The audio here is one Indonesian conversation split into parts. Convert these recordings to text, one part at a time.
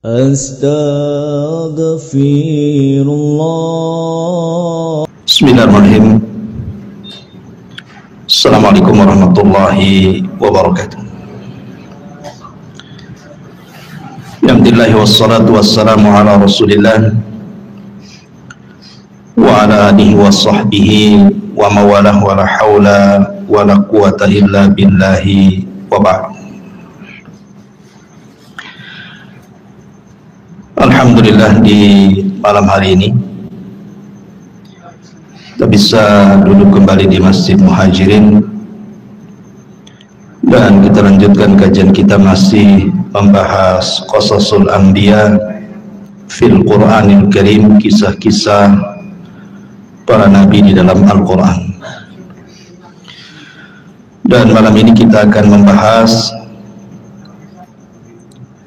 Astaghfirullah. Bismillahirrahmanirrahim. Assalamualaikum warahmatullahi wabarakatuh. Alhamdulillah wassalatu wassalamu ala Rasulillah wa ala alihi wa sahbihi wa mawalah wa la hawla wa la quwata illa billahi wa ba'd. Alhamdulillah, di malam hari ini kita bisa duduk kembali di Masjid Muhajirin dan kita lanjutkan kajian kita masih membahas Qasasul Anbiya fil Qur'anil Karim, kisah-kisah para nabi di dalam Al-Quran. Dan malam ini kita akan membahas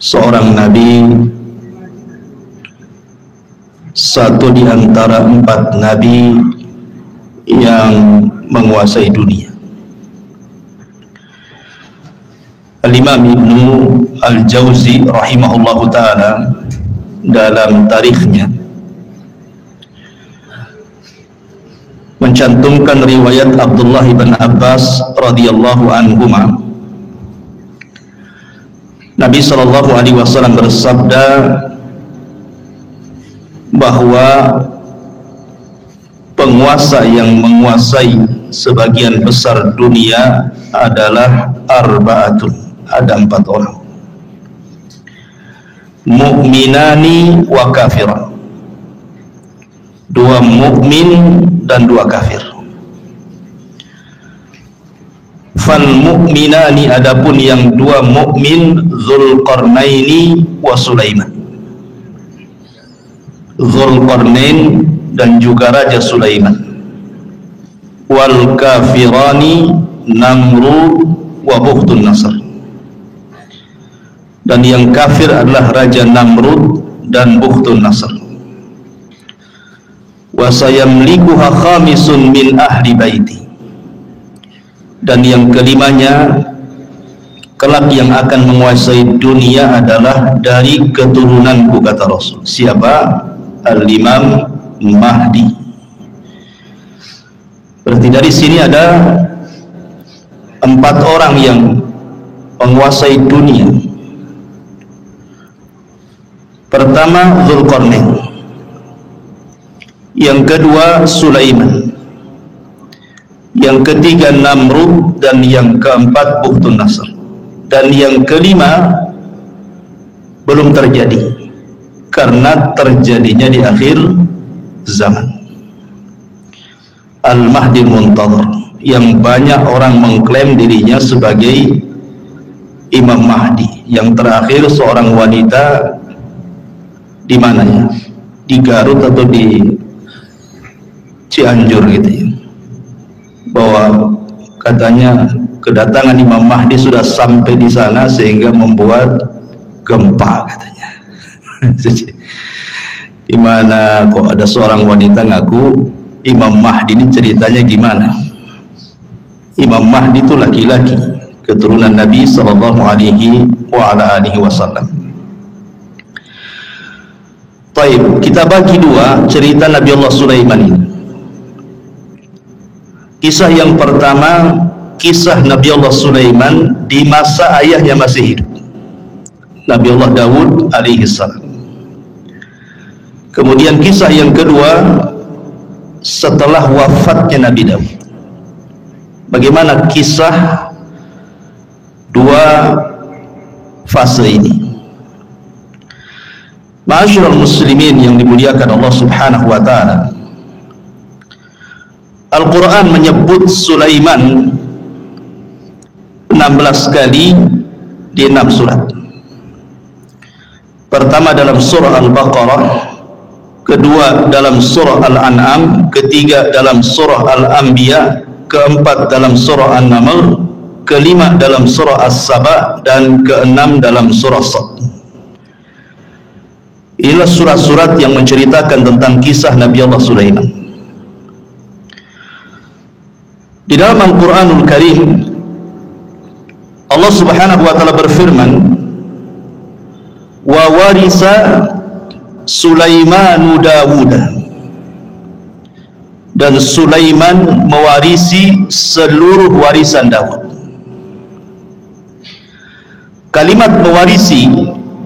seorang nabi, satu di antara 4 nabi yang menguasai dunia. Al-Imam Ibnu Al-Jauzi rahimahullahu ta'ala dalam tarikhnya mencantumkan riwayat Abdullah bin Abbas radhiyallahu anhuma. Nabi sallallahu alaihi wasallam bersabda bahwa penguasa yang menguasai sebagian besar dunia adalah arba'atun, ada 4 orang, mu'minani wa kafiran, 2 mukmin dan 2 kafir. Fal mu'minani, adapun yang 2 mukmin, Dzulqarnaini wa Sulaiman, Dzulqarnain dan juga Raja Sulaiman. Wal kafirani Namrud wa Bukhtun Nasr, dan yang kafir adalah Raja Namrud dan Bukhtun Nasr. Wa sayamlikuha khamisun min ahli baiti, dan yang kelimanya kelak yang akan menguasai dunia adalah dari keturunanku, kata Rasul. Siapa? Al-Imam Mahdi. Berarti dari sini ada 4 orang yang menguasai dunia. Pertama Dzulqarnain, yang kedua Sulaiman, yang ketiga Namrud, dan yang keempat Bukhtun Nasr, dan yang kelima belum terjadi karena terjadinya di akhir zaman. Al-Mahdi Muntadhar, yang banyak orang mengklaim dirinya sebagai Imam Mahdi. Yang terakhir seorang wanita di mana ya? Di Garut atau di Cianjur gitu ya, bahwa katanya kedatangan Imam Mahdi sudah sampai di sana sehingga membuat gempa katanya. Gimana kok ada seorang wanita ngaku Imam Mahdi, ini ceritanya gimana? Imam Mahdi itu laki-laki, keturunan Nabi sallallahu alaihi wa ala alihi wasallam. Baik, kita bagi 2 cerita Nabi Allah Sulaiman ini. Kisah yang pertama, kisah Nabi Allah Sulaiman di masa ayahnya masih hidup, Nabi Allah Daud alaihi salam. Kemudian kisah yang kedua setelah wafatnya Nabi Daud. Bagaimana kisah 2 fase ini? Ma'asyiral muslimin yang dimuliakan Allah Subhanahu wa taala, Al-Quran menyebut Sulaiman 16 kali di 6 surat. Pertama dalam surah Al-Baqarah, kedua dalam surah Al-An'am, ketiga dalam surah Al-Anbiya, keempat dalam surah An-Naml, kelima dalam surah As-Saba, dan keenam dalam surah Sad. Inilah surat-surat yang menceritakan tentang kisah Nabi Allah Sulaiman. Di dalam Al-Quranul Karim, Allah Subhanahu wa ta'ala berfirman, wa warisa Sulaimanu Dawuda, dan Sulaiman mewarisi seluruh warisan Daud. Kalimat mewarisi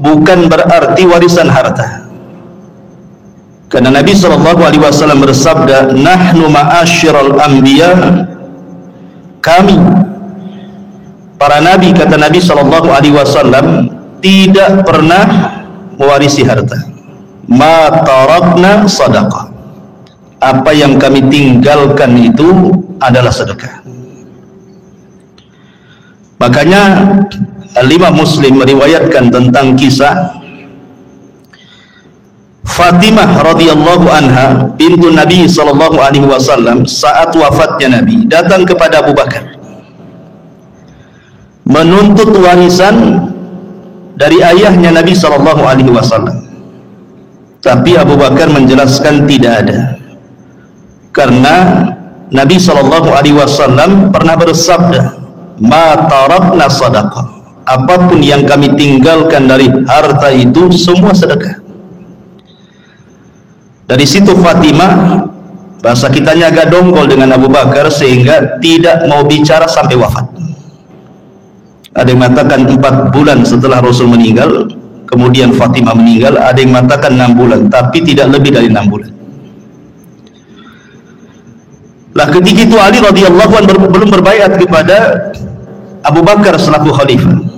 bukan berarti warisan harta, karena Nabi SAW bersabda, nahnu ma'asyiral anbiya, kami para nabi, kata Nabi SAW, tidak pernah mewarisi harta. Ma tarakna sadaqah, apa yang kami tinggalkan itu adalah sedekah. Makanya Imam Muslim meriwayatkan tentang kisah Fatimah radhiyallahu anha bintu Nabi SAW saat wafatnya Nabi datang kepada Abu Bakar menuntut warisan dari ayahnya Nabi SAW. Tapi Abu Bakar menjelaskan tidak ada, karena Nabi SAW pernah bersabda, ma tarakna sadaqah, apapun yang kami tinggalkan dari harta itu semua sedekah. Dari situ Fatimah, bahasa kitanya agak dongkol dengan Abu Bakar, sehingga tidak mau bicara sampai wafat. Ada yang mengatakan 4 bulan setelah Rasul meninggal, kemudian Fatimah meninggal. Ada yang mengatakan 6 bulan, tapi tidak lebih dari 6 bulan. Lah ketika itu Ali radhiyallahu anhu belum berbaiat kepada Abu Bakar selaku khalifah.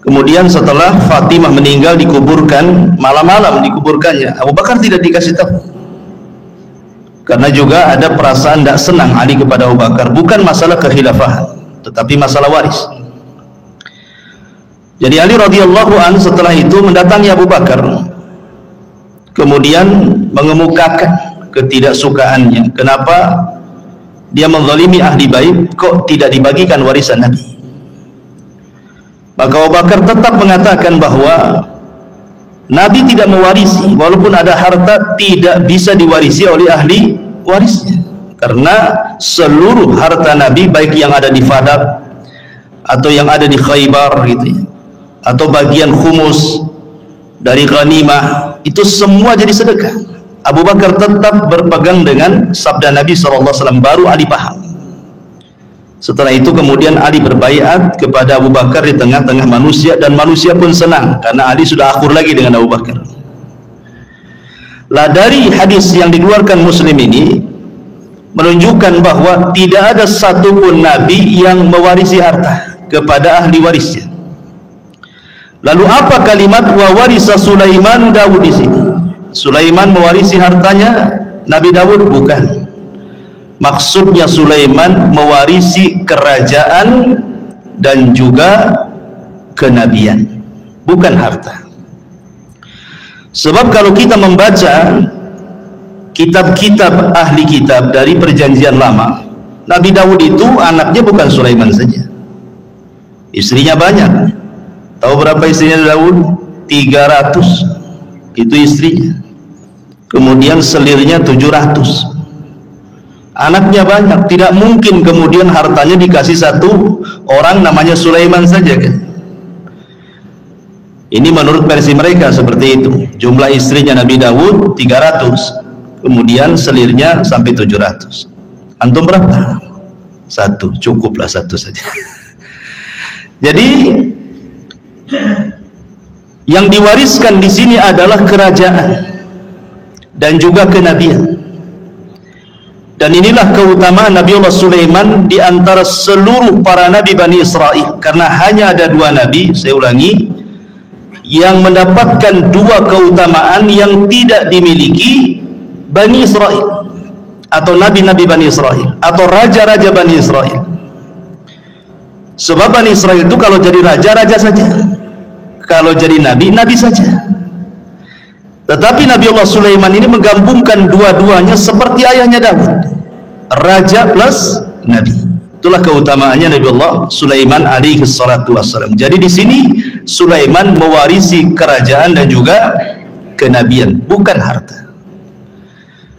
Kemudian setelah Fatimah meninggal, dikuburkan, malam-malam dikuburkannya, Abu Bakar tidak dikasih tahu, karena juga ada perasaan tidak senang Ali kepada Abu Bakar, bukan masalah kekhilafahan, tetapi masalah waris. Jadi Ali radhiyallahu anhu setelah itu mendatangi Abu Bakar, kemudian mengemukakan ketidaksukaannya, kenapa dia menzalimi ahli bait, kok tidak dibagikan warisan Nabi. Maka Abu Bakar tetap mengatakan bahwa Nabi tidak mewarisi, walaupun ada harta tidak bisa diwarisi oleh ahli warisnya, karena seluruh harta Nabi, baik yang ada di Fadak atau yang ada di Khaybar gitu ya, atau bagian khumus dari ghanimah, itu semua jadi sedekah. Abu Bakar tetap berpegang dengan sabda Nabi SAW, baru Ali paham. Setelah itu kemudian Ali berbaiat kepada Abu Bakar di tengah-tengah manusia, dan manusia pun senang karena Ali sudah akur lagi dengan Abu Bakar. Lah dari hadis yang dikeluarkan Muslim ini menunjukkan bahwa tidak ada satupun Nabi yang mewarisi harta kepada ahli warisnya. Lalu apa kalimat wa warisa Sulaiman Daud di sini? Sulaiman mewarisi hartanya Nabi Daud? Bukan. Maksudnya Sulaiman mewarisi kerajaan dan juga kenabian, bukan harta. Sebab kalau kita membaca kitab-kitab ahli kitab dari perjanjian lama, Nabi Daud itu anaknya bukan Sulaiman saja, istrinya banyak. Tahu berapa istrinya Daud? 300 itu istrinya. Kemudian selirnya 700. Anaknya banyak, tidak mungkin kemudian hartanya dikasih satu orang namanya Sulaiman saja kan. Ini menurut versi mereka seperti itu. Jumlah istrinya Nabi Daud 300, kemudian selirnya sampai 700. Antum berapa? Satu, cukuplah satu saja. Jadi yang diwariskan di sini adalah kerajaan dan juga kenabian. Dan inilah keutamaan Nabiullah Sulaiman di antara seluruh para nabi Bani Israel, karena hanya ada 2 nabi, saya ulangi, yang mendapatkan 2 keutamaan yang tidak dimiliki Bani Israel, atau nabi-nabi Bani Israel, atau raja-raja Bani Israel. Sebab Bani Israel itu kalau jadi raja, raja saja, kalau jadi nabi, nabi saja. Tetapi Nabiullah Sulaiman ini menggabungkan dua-duanya seperti ayahnya Daud, raja plus nabi. Itulah keutamaannya Nabiullah Sulaiman alaihi salatu wassalam. Jadi di sini Sulaiman mewarisi kerajaan dan juga kenabian, bukan harta.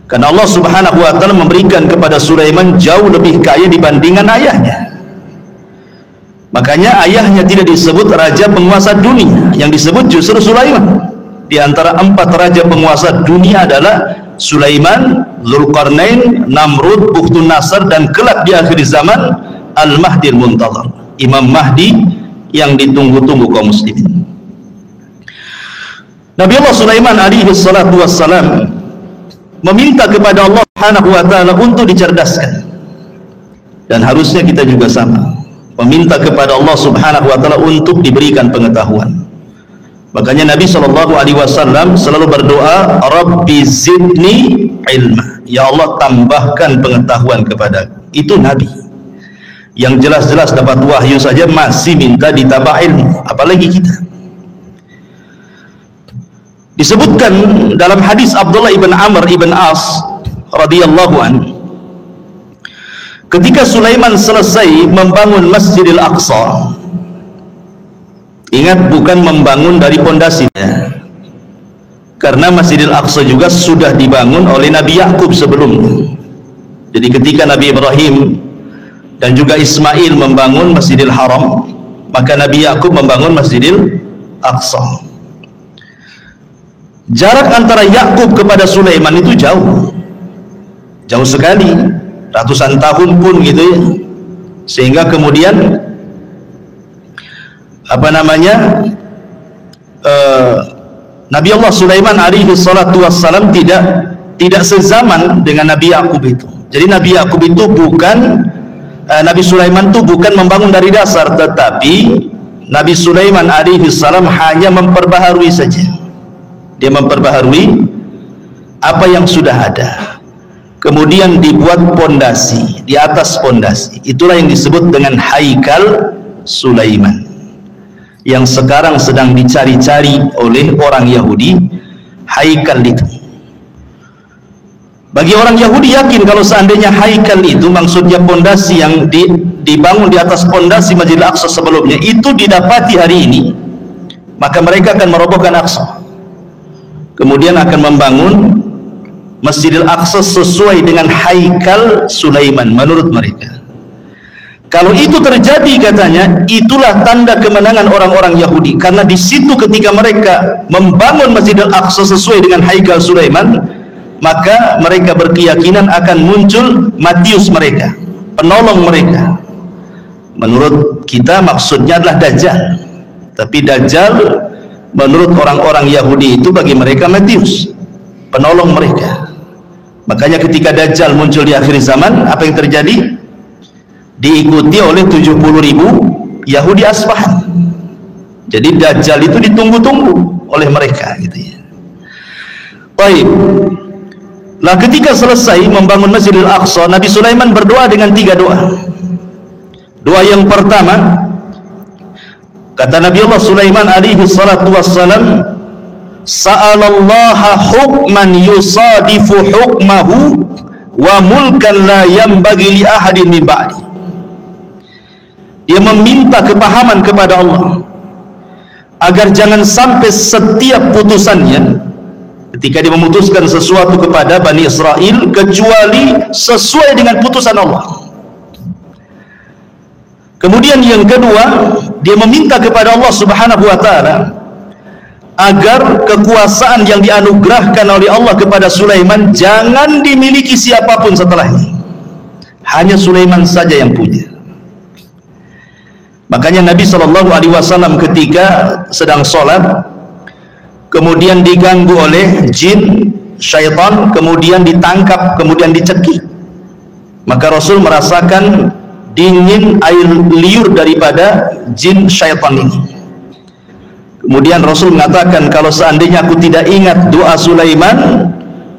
Karena Allah Subhanahu wa taala memberikan kepada Sulaiman jauh lebih kaya dibandingkan ayahnya. Makanya ayahnya tidak disebut raja penguasa dunia, yang disebut justru Sulaiman. Di antara 4 raja penguasa dunia adalah Sulaiman, Zulkarnain, Namrud, Bukhtun Nasr, dan kelak di akhir zaman Al-Mahdi Al-Muntazar, Imam Mahdi yang ditunggu-tunggu kaum muslimin. Nabi Allah Sulaiman alaihi salatu wassalam meminta kepada Allah Subhanahu wa ta'ala untuk dicerdaskan, dan harusnya kita juga sama meminta kepada Allah Subhanahu wa ta'ala untuk diberikan pengetahuan. Makanya Nabi SAW selalu berdoa, Rabbi zidni ilma, ya Allah tambahkan pengetahuan kepada. Itu Nabi yang jelas-jelas dapat wahyu saja masih minta ditambah ilmu, apalagi kita. Disebutkan dalam hadis Abdullah ibn Amr ibn As radhiyallahu anhu, ketika Sulaiman selesai membangun Masjidil Aqsa, ingat bukan membangun dari pondasinya, karena Masjidil Aqsa juga sudah dibangun oleh Nabi Yakub sebelumnya. Jadi ketika Nabi Ibrahim dan juga Ismail membangun Masjidil Haram, maka Nabi Yakub membangun Masjidil Aqsa. Jarak antara Yakub kepada Sulaiman itu jauh sekali, ratusan tahun pun gitu ya, sehingga kemudian Nabi Allah Sulaiman alaihi salatu wassalam tidak sezaman dengan Nabi Yakub itu. Jadi Nabi Yakub itu bukan Nabi Sulaiman itu bukan membangun dari dasar, tetapi Nabi Sulaiman alaihi salam hanya memperbaharui saja. Dia memperbaharui apa yang sudah ada, kemudian dibuat pondasi, di atas pondasi itulah yang disebut dengan Haikal Sulaiman, yang sekarang sedang dicari-cari oleh orang Yahudi. Haikal itu, bagi orang Yahudi yakin kalau seandainya Haikal itu maksudnya pondasi yang dibangun di atas pondasi Masjidil Aqsa sebelumnya itu didapati hari ini, maka mereka akan merobohkan Aqsa, kemudian akan membangun Masjidil Aqsa sesuai dengan Haikal Sulaiman menurut mereka. Kalau itu terjadi, katanya, itulah tanda kemenangan orang-orang Yahudi, karena di situ ketika mereka membangun Masjidil Aqsa sesuai dengan Haikal Sulaiman, maka mereka berkeyakinan akan muncul Matius mereka, penolong mereka. Menurut kita maksudnya adalah Dajjal, tapi Dajjal menurut orang-orang Yahudi itu bagi mereka Matius, penolong mereka. Makanya ketika Dajjal muncul di akhir zaman, apa yang terjadi? Diikuti oleh 70.000 Yahudi Asfahan. Jadi Dajjal itu ditunggu-tunggu oleh mereka gitu ya. Baik. Nah, ketika selesai membangun Masjidil Aqsa, Nabi Sulaiman berdoa dengan 3 doa. Doa yang pertama, kata Nabi Allah Sulaiman alaihi salatu wassalam, sa'alallaha hukman yusadifu hukmahu wa mulkan la yanbaghi li ahadin min ba'di. Dia meminta kepahaman kepada Allah agar jangan sampai setiap putusannya ketika dia memutuskan sesuatu kepada Bani Israel kecuali sesuai dengan putusan Allah. Kemudian yang kedua, dia meminta kepada Allah Subhanahu wa ta'ala agar kekuasaan yang dianugerahkan oleh Allah kepada Sulaiman jangan dimiliki siapapun setelahnya, hanya Sulaiman saja yang punya. Makanya Nabi SAW ketika sedang sholat, kemudian diganggu oleh jin, syaitan, kemudian ditangkap, kemudian dicekik, maka Rasul merasakan dingin air liur daripada jin syaitan ini. Kemudian Rasul mengatakan, kalau seandainya aku tidak ingat doa Sulaiman,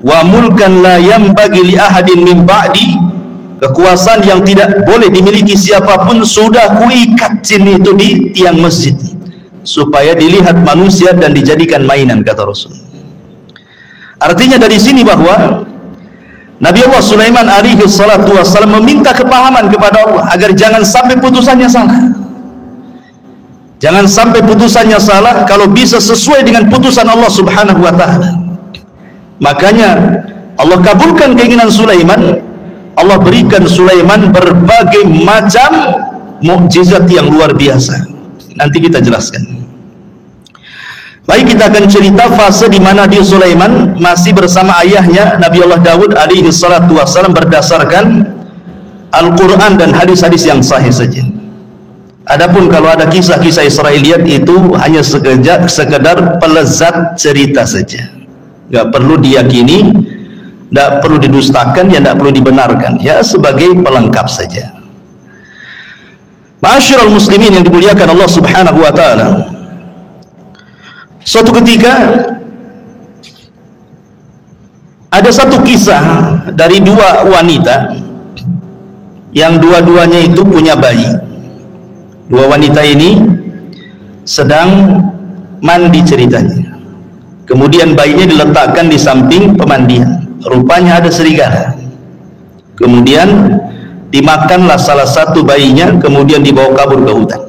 wa mulkan la yanbaghi li ahadin min ba'di, kekuasaan yang tidak boleh dimiliki siapapun, sudah kuikat jin itu di tiang masjid supaya dilihat manusia dan dijadikan mainan, kata Rasul. Artinya dari sini bahwa Nabi Allah Sulaiman alaihi salatu wassalam meminta kepahaman kepada Allah agar jangan sampai putusannya salah. Jangan sampai putusannya salah, kalau bisa sesuai dengan putusan Allah Subhanahu wa ta'ala. Makanya Allah kabulkan keinginan Sulaiman. Allah berikan Sulaiman berbagai macam mukjizat yang luar biasa. Nanti kita jelaskan. Baik, kita akan cerita fase di mana Nabi Sulaiman masih bersama ayahnya Nabi Allah Daud alaihi salatu wassalam berdasarkan Al-Quran dan hadis-hadis yang sahih saja. Adapun kalau ada kisah-kisah Israiliyat itu hanya sekedar pelezat cerita saja, nggak perlu diyakini, nggak perlu didustakan, ya nggak perlu dibenarkan, ya sebagai pelengkap saja. Ma'asyiral muslimin yang dimuliakan Allah Subhanahu wa taala. Suatu ketika ada satu kisah dari dua wanita yang dua-duanya itu punya bayi. Dua wanita ini sedang mandi ceritanya. Kemudian bayinya diletakkan di samping pemandian. Rupanya ada serigala. Kemudian dimakanlah salah satu bayinya, kemudian dibawa kabur ke hutan.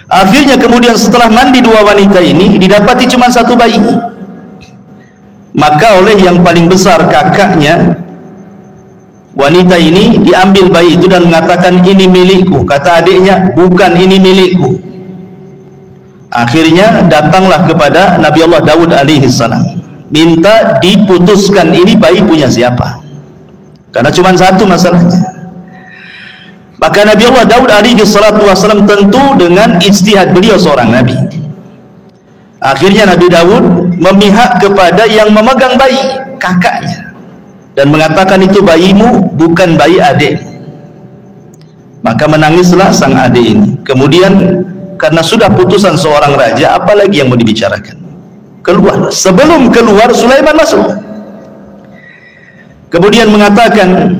Akhirnya kemudian setelah mandi dua wanita ini didapati cuma satu bayi. Maka oleh yang paling besar kakaknya wanita ini diambil bayi itu dan mengatakan, ini milikku. Kata adiknya, bukan, ini milikku. Akhirnya datanglah kepada Nabi Allah Daud alaihi salam, minta diputuskan ini bayi punya siapa, karena cuma satu masalahnya. Maka Nabi Allah Daud alaihi salatu wassalam tentu dengan ijtihad beliau seorang nabi. Akhirnya Nabi Daud memihak kepada yang memegang bayi, kakaknya, dan mengatakan itu bayimu, bukan bayi adik. Maka menangislah sang adik ini. Kemudian karena sudah putusan seorang raja, apalagi yang mau dibicarakan, keluar. Sebelum keluar Sulaiman masuk, kemudian mengatakan,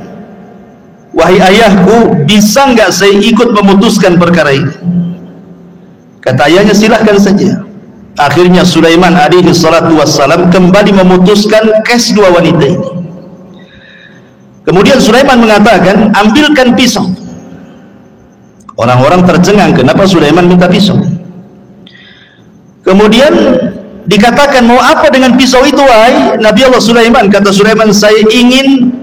wahai ayahku, bisa nggak saya ikut memutuskan perkara ini? Kata ayahnya, silahkan saja. Akhirnya Sulaiman alaihi salatu wassalam kembali memutuskan kes dua wanita ini. Kemudian Sulaiman mengatakan, ambilkan pisau. Orang-orang tercengang, kenapa Sulaiman minta pisau? Kemudian dikatakan, mau apa dengan pisau itu wahai Nabi Allah Sulaiman? Kata Sulaiman, saya ingin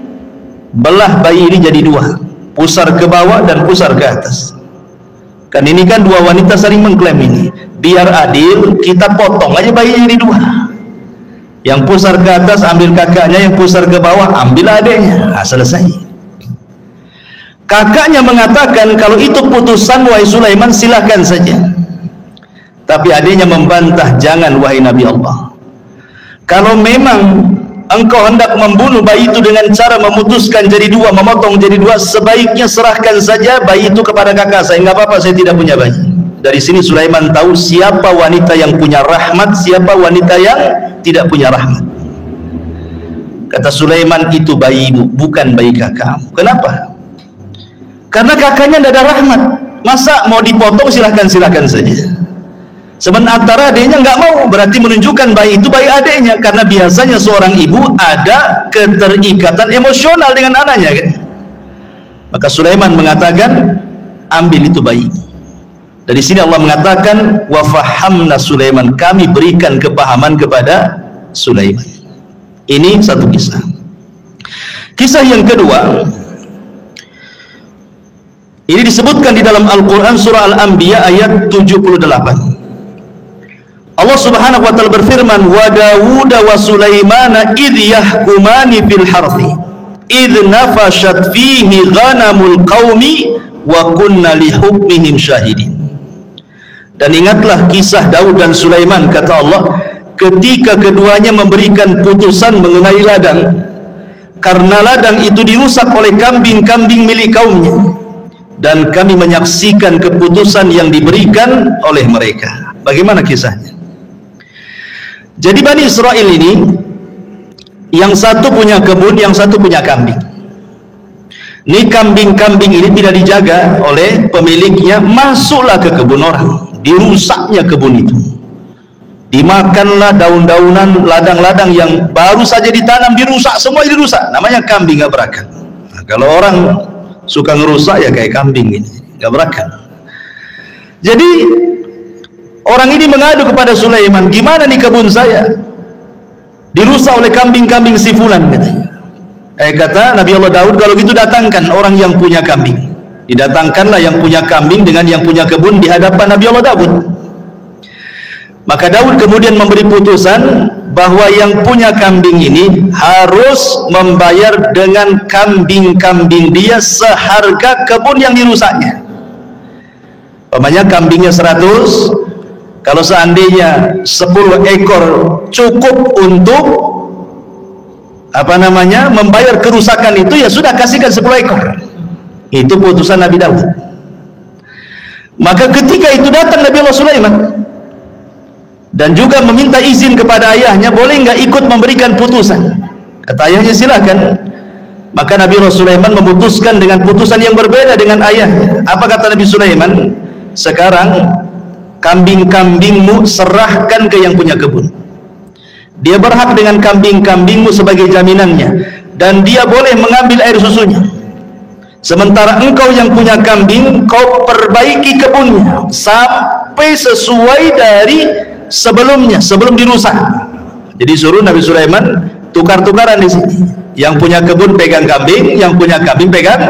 belah bayi ini jadi dua, pusar ke bawah dan pusar ke atas. Kan ini kan dua wanita saling mengklaim ini, biar adil kita potong aja bayinya jadi dua. Yang pusar ke atas ambil kakaknya, yang pusar ke bawah ambil adiknya. Nah, selesai. Kakaknya mengatakan, kalau itu putusan wahai Sulaiman, silakan saja. Tapi adiknya membantah, jangan wahai Nabi Allah. Kalau memang engkau hendak membunuh bayi itu dengan cara memutuskan jadi dua, memotong jadi dua, sebaiknya serahkan saja bayi itu kepada kakak saya. Enggak apa-apa, saya tidak punya bayi. Dari sini Sulaiman tahu siapa wanita yang punya rahmat, siapa wanita yang tidak punya rahmat. Kata Sulaiman, itu bayimu, bukan bayi kakakmu. Kenapa? Karena kakaknya tidak ada rahmat. Masa mau dipotong, silahkan saja. Sementara adiknya nggak mau, berarti menunjukkan bayi itu bayi adiknya. Karena biasanya seorang ibu ada keterikatan emosional dengan anaknya, kan? Maka Sulaiman mengatakan, ambil itu bayi. Dari sini Allah mengatakan, wa fahamna Sulaiman, kami berikan kepahaman kepada Sulaiman. Ini satu kisah. Kisah yang kedua, ini disebutkan di dalam Al-Quran surah Al-Anbiya ayat 78. Allah Subhanahu wa taala berfirman, wa Dawud wa Sulaimana idh yahkumani fil harthi idh nafashat fihi ghanamul qaumi wa kunna li hukmihim syahidin. Dan ingatlah kisah Daud dan Sulaiman, kata Allah, ketika keduanya memberikan putusan mengenai ladang, karena ladang itu dirusak oleh kambing-kambing milik kaumnya, dan kami menyaksikan keputusan yang diberikan oleh mereka. Bagaimana kisahnya? Jadi Bani Israel ini, yang satu punya kebun, yang satu punya kambing. Ini kambing-kambing ini tidak dijaga oleh pemiliknya, masuklah ke kebun orang, dirusaknya kebun itu, dimakanlah daun-daunan, ladang-ladang yang baru saja ditanam, dirusak, semua dirusak. Namanya kambing gak berakal. Nah, kalau orang suka ngerusak ya kayak kambing ini, gak berakal. Jadi orang ini mengadu kepada Sulaiman, gimana nih kebun saya dirusak oleh kambing-kambing si fulan, katanya. Kata Nabi Allah Daud, kalau gitu datangkan orang yang punya kambing. Didatangkanlah yang punya kambing dengan yang punya kebun di hadapan Nabi Allah Daud. Maka Daud kemudian memberi putusan bahwa yang punya kambing ini harus membayar dengan kambing-kambing dia seharga kebun yang dirusaknya. Umpamanya kambingnya 100, kalau seandainya 10 ekor cukup untuk membayar kerusakan itu, ya sudah, kasihkan 10 ekor. Itu putusan Nabi Daud. Maka ketika itu datang Nabi Allah Sulaiman dan juga meminta izin kepada ayahnya, boleh nggak ikut memberikan putusan? Kata ayahnya, silakan. Maka Nabi Allah Sulaiman memutuskan dengan putusan yang berbeda dengan ayahnya. Apa kata Nabi Sulaiman? Sekarang kambing-kambingmu serahkan ke yang punya kebun. Dia berhak dengan kambing-kambingmu sebagai jaminannya, dan dia boleh mengambil air susunya. Sementara engkau yang punya kambing, kau perbaiki kebunnya sampai sesuai dari sebelumnya, sebelum dirusak. Jadi suruh Nabi Sulaiman tukar-tukaran di sini. Yang punya kebun pegang kambing, yang punya kambing pegang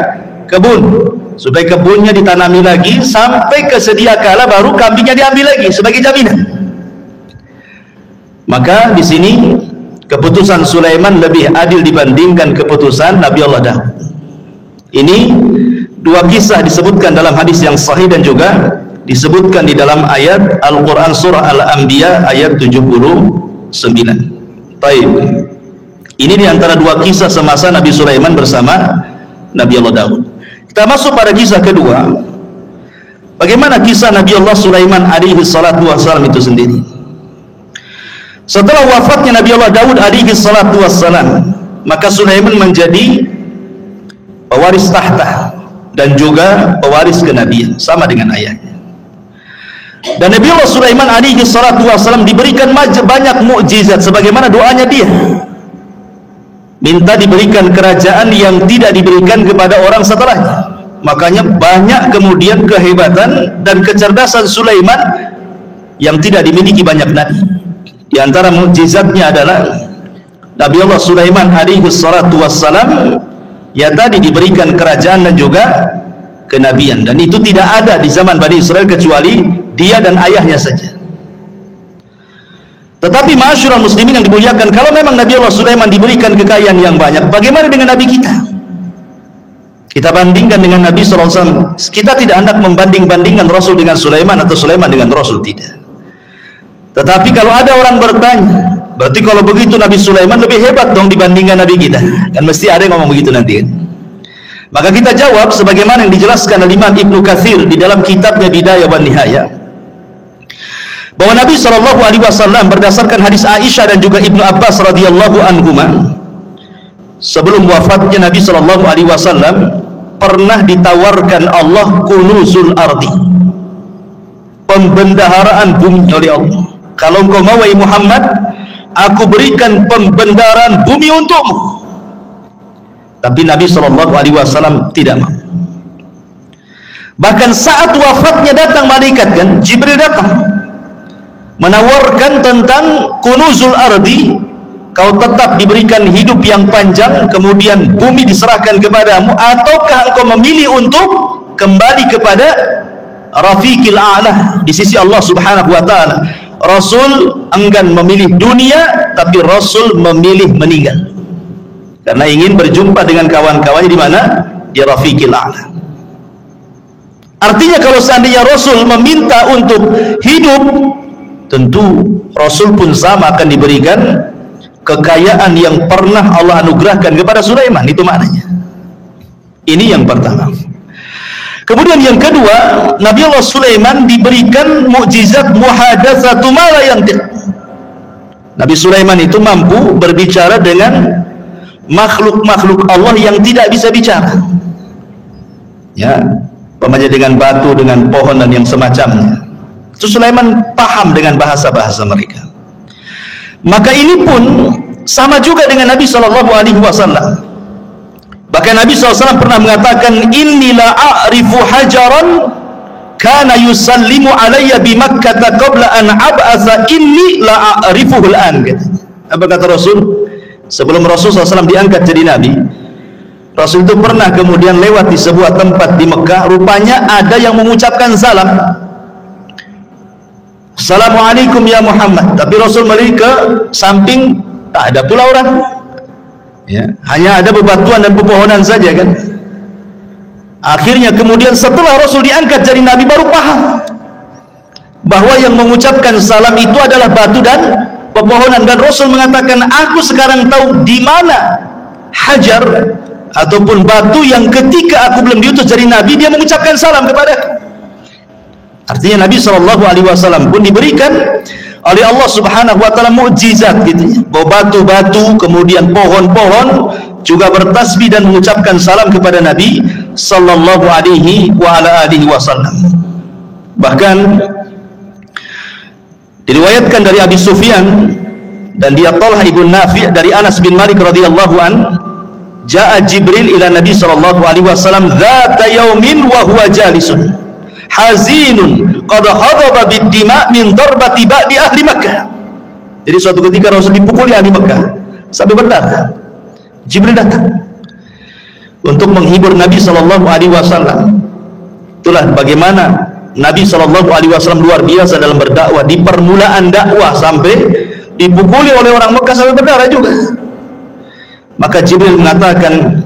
kebun, supaya kebunnya ditanami lagi sampai kesedia kala baru kambingnya diambil lagi sebagai jaminan. Maka di sini keputusan Sulaiman lebih adil dibandingkan keputusan Nabi Allah Daud. Ini dua kisah disebutkan dalam hadis yang sahih dan juga disebutkan di dalam ayat Al-Quran surah Al-Anbiya ayat 79. Baik, ini diantara dua kisah semasa Nabi Sulaiman bersama Nabi Allah Daud. Kita masuk pada kisah kedua. Bagaimana kisah Nabi Allah Sulaiman alaihi salatu wassalam itu sendiri? Setelah wafatnya Nabi Allah Daud alaihi salatu wassalam, maka Sulaiman menjadi pewaris tahta dan juga pewaris kenabian sama dengan ayahnya. Dan Nabi Allah Sulaiman alaihi salatu wassalam diberikan banyak mukjizat sebagaimana doanya dia. Minta diberikan kerajaan yang tidak diberikan kepada orang setelahnya. Makanya banyak kemudian kehebatan dan kecerdasan Sulaiman yang tidak dimiliki banyak nabi. Di antara mukjizatnya adalah Nabi Allah Sulaiman alaihi salatu wassalam ya tadi diberikan kerajaan dan juga kenabian, dan itu tidak ada di zaman Bani Israel kecuali dia dan ayahnya saja. Tetapi ma'asyiral muslimin yang dimuliakan, kalau memang Nabi Allah Sulaiman diberikan kekayaan yang banyak, bagaimana dengan Nabi kita? Kita bandingkan dengan Nabi SAW. Kita tidak hendak membanding-bandingkan Rasul dengan Sulaiman atau Sulaiman dengan Rasul, tidak. Tetapi kalau ada orang bertanya, berarti kalau begitu Nabi Sulaiman lebih hebat dong dibandingkan Nabi kita. Kan mesti ada yang ngomong begitu nanti kan? Maka kita jawab sebagaimana yang dijelaskan oleh Imam Ibnu Katsir di dalam kitabnya Bidayah wan Nihayah, bahwa Nabi SAW berdasarkan hadis Aisyah dan juga Ibnu Abbas radhiyallahu anhuma, sebelum wafatnya Nabi SAW pernah ditawarkan Allah kunuzul ardi, pembendaharaan bumi oleh Allah. Kalau engkau mau wahai Muhammad, aku berikan pembendaharaan bumi untukmu. Tapi Nabi SAW tidak mau. Bahkan saat wafatnya datang malaikat, kan Jibril datang menawarkan tentang kunuzul ardi, kau tetap diberikan hidup yang panjang kemudian bumi diserahkan kepadamu, ataukah engkau memilih untuk kembali kepada Rafiqil A'la di sisi Allah Subhanahu wa taala. Rasul enggan memilih dunia, tapi Rasul memilih meninggal karena ingin berjumpa dengan kawan-kawannya di mana? Di Rafiqil A'la. Artinya kalau seandainya Rasul meminta untuk hidup, tentu Rasul pun sama akan diberikan kekayaan yang pernah Allah anugerahkan kepada Sulaiman. Itu maknanya. Ini yang pertama. Kemudian yang kedua, Nabi Allah Sulaiman diberikan mukjizat muhadatsatu ma la yantiq. Nabi Sulaiman itu mampu berbicara dengan makhluk-makhluk Allah yang tidak bisa bicara. Ya, umpamanya dengan batu, dengan pohon dan yang semacamnya. Itu Sulaiman paham dengan bahasa-bahasa mereka. Maka ini pun sama juga dengan Nabi SAW. Bahkan Nabi SAW pernah mengatakan, inni la a'rifu hajaran kana yusallimu alayya bi Makkah qabla an ab'atha inni la a'rifuhu al-an. Apa kata Rasul? Sebelum Rasul SAW diangkat jadi Nabi, Rasul itu pernah kemudian lewat di sebuah tempat di Mekah, rupanya ada yang mengucapkan salam, Assalamualaikum ya Muhammad, tapi Rasul melihat ke samping, tak ada pula orang, ya, hanya ada bebatuan dan pepohonan saja kan. Akhirnya kemudian setelah Rasul diangkat jadi Nabi, baru paham bahwa yang mengucapkan salam itu adalah batu dan pepohonan, dan Rasul mengatakan, aku sekarang tahu di mana hajar ataupun batu yang ketika aku belum diutus jadi Nabi dia mengucapkan salam kepadaku. Artinya Nabi SAW pun diberikan oleh Allah Subhanahu wa Ta'ala mukjizat gitu, bahwa batu-batu kemudian pohon-pohon juga bertasbih dan mengucapkan salam kepada Nabi sallallahu alaihi wasallam. Bahkan diriwayatkan dari Abi Sufyan dan dia Talha ibn Nafi' dari Anas bin Malik radhiyallahu an, jaa Jibril ila Nabi sallallahu alaihi wasallam dzata yaumin wa huwa jalisun hazinun qad hadaba bid-dima min darbati ba'di ahli Makkah. Jadi suatu ketika Rasul dipukuli ahli Makkah sampai berdarah. Jibril datang untuk menghibur Nabi sallallahu alaihi wasallam. Itulah bagaimana Nabi sallallahu alaihi wasallam luar biasa dalam berdakwah, di permulaan dakwah sampai dipukuli oleh orang Makkah sampai berdarah juga. Maka Jibril mengatakan,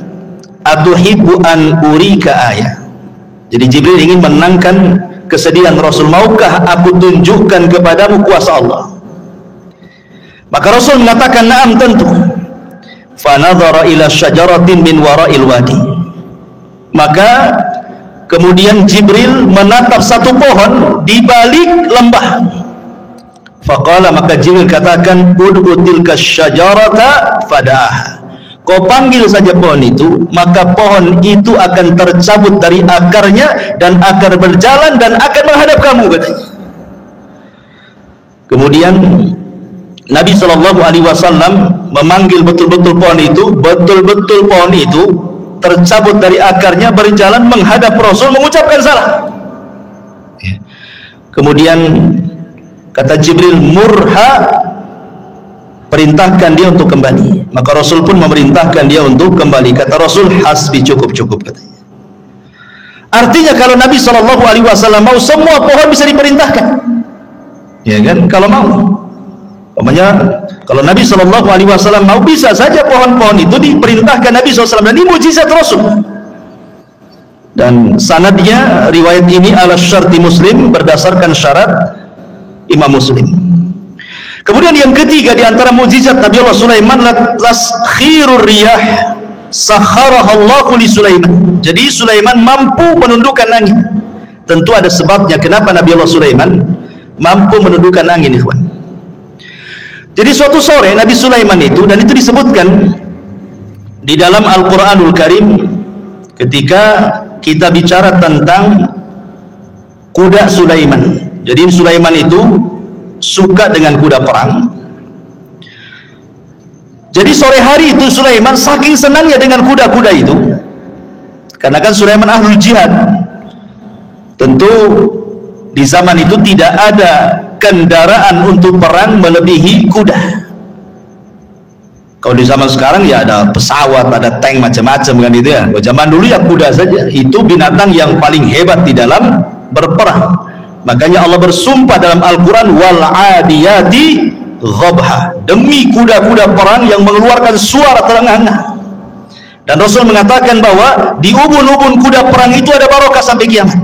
atuhibbu an urika ayat. Jadi Jibril ingin menenangkan kesedihan Rasul, maukah aku tunjukkan kepadamu kuasa Allah? Maka Rasul mengatakan, na'am, tentu. Fanadhara ila syajaratin min wara'il wadi. Maka kemudian Jibril menatap satu pohon di balik lembah. Faqala, maka Jibril katakan, ud'u tilka syajarata fadaha. Kau panggil saja pohon itu, maka pohon itu akan tercabut dari akarnya dan akan berjalan dan akan menghadap kamu, katanya. Kemudian Nabi SAW memanggil betul-betul pohon itu, betul-betul pohon itu tercabut dari akarnya, berjalan menghadap Rasul, mengucapkan salam. Kemudian kata Jibril, murha, perintahkan dia untuk kembali. Maka Rasul pun memerintahkan dia untuk kembali. Kata Rasul, hasbi, cukup, katanya. Artinya kalau Nabi SAW mau, semua pohon bisa diperintahkan, ya kan? Kalau mau, umpamanya kalau Nabi SAW mau, bisa saja pohon-pohon itu diperintahkan Nabi SAW, dan ini mujizat Rasul. Dan sanadnya riwayat ini ala syarti Muslim, berdasarkan syarat Imam Muslim. Kemudian yang ketiga di antara mukjizat Nabi Allah Sulaiman, taskhirur riyah sakharahallahu li Sulaiman. Jadi Sulaiman mampu menundukkan angin. Tentu ada sebabnya kenapa Nabi Allah Sulaiman mampu menundukkan angin, ikhwan. Jadi suatu sore Nabi Sulaiman itu, dan itu disebutkan di dalam Al-Qur'anul Karim ketika kita bicara tentang kuda Sulaiman. Jadi Sulaiman itu suka dengan kuda perang. Jadi sore hari itu Sulaiman saking senangnya dengan kuda-kuda itu, karena kan Sulaiman ahlul jihad. Tentu di zaman itu tidak ada kendaraan untuk perang melebihi kuda. Kalau di zaman sekarang ya ada pesawat, ada tank, macam-macam kan itu ya. Zaman dulu ya kuda saja, itu binatang yang paling hebat di dalam berperang. Makanya Allah bersumpah dalam Al-Quran, wal adiyati ghabha, demi kuda-kuda perang yang mengeluarkan suara terengah-engah. Dan Rasul mengatakan bahwa di ubun-ubun kuda perang itu ada barokah sampai kiamat.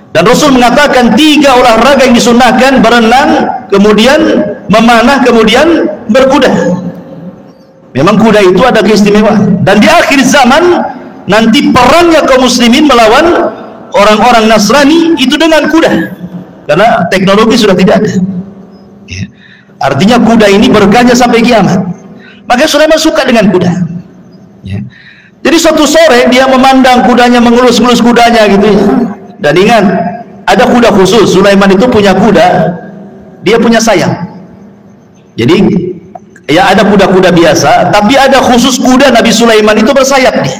Dan Rasul mengatakan 3 olahraga yang disunnahkan: berenang, kemudian memanah, kemudian berkuda. Memang kuda itu ada keistimewaan. Dan di akhir zaman nanti perangnya kaum muslimin melawan orang-orang Nasrani itu dengan kuda, karena teknologi sudah tidak ada. Artinya kuda ini berkahnya sampai kiamat. Maka Sulaiman suka dengan kuda. Jadi suatu sore dia memandang kudanya, mengelus-ngelus kudanya gitu ya. Dan ingat, ada kuda khusus. Sulaiman itu punya kuda, dia punya sayap. Jadi ya ada kuda-kuda biasa, tapi ada khusus kuda Nabi Sulaiman itu bersayap dia.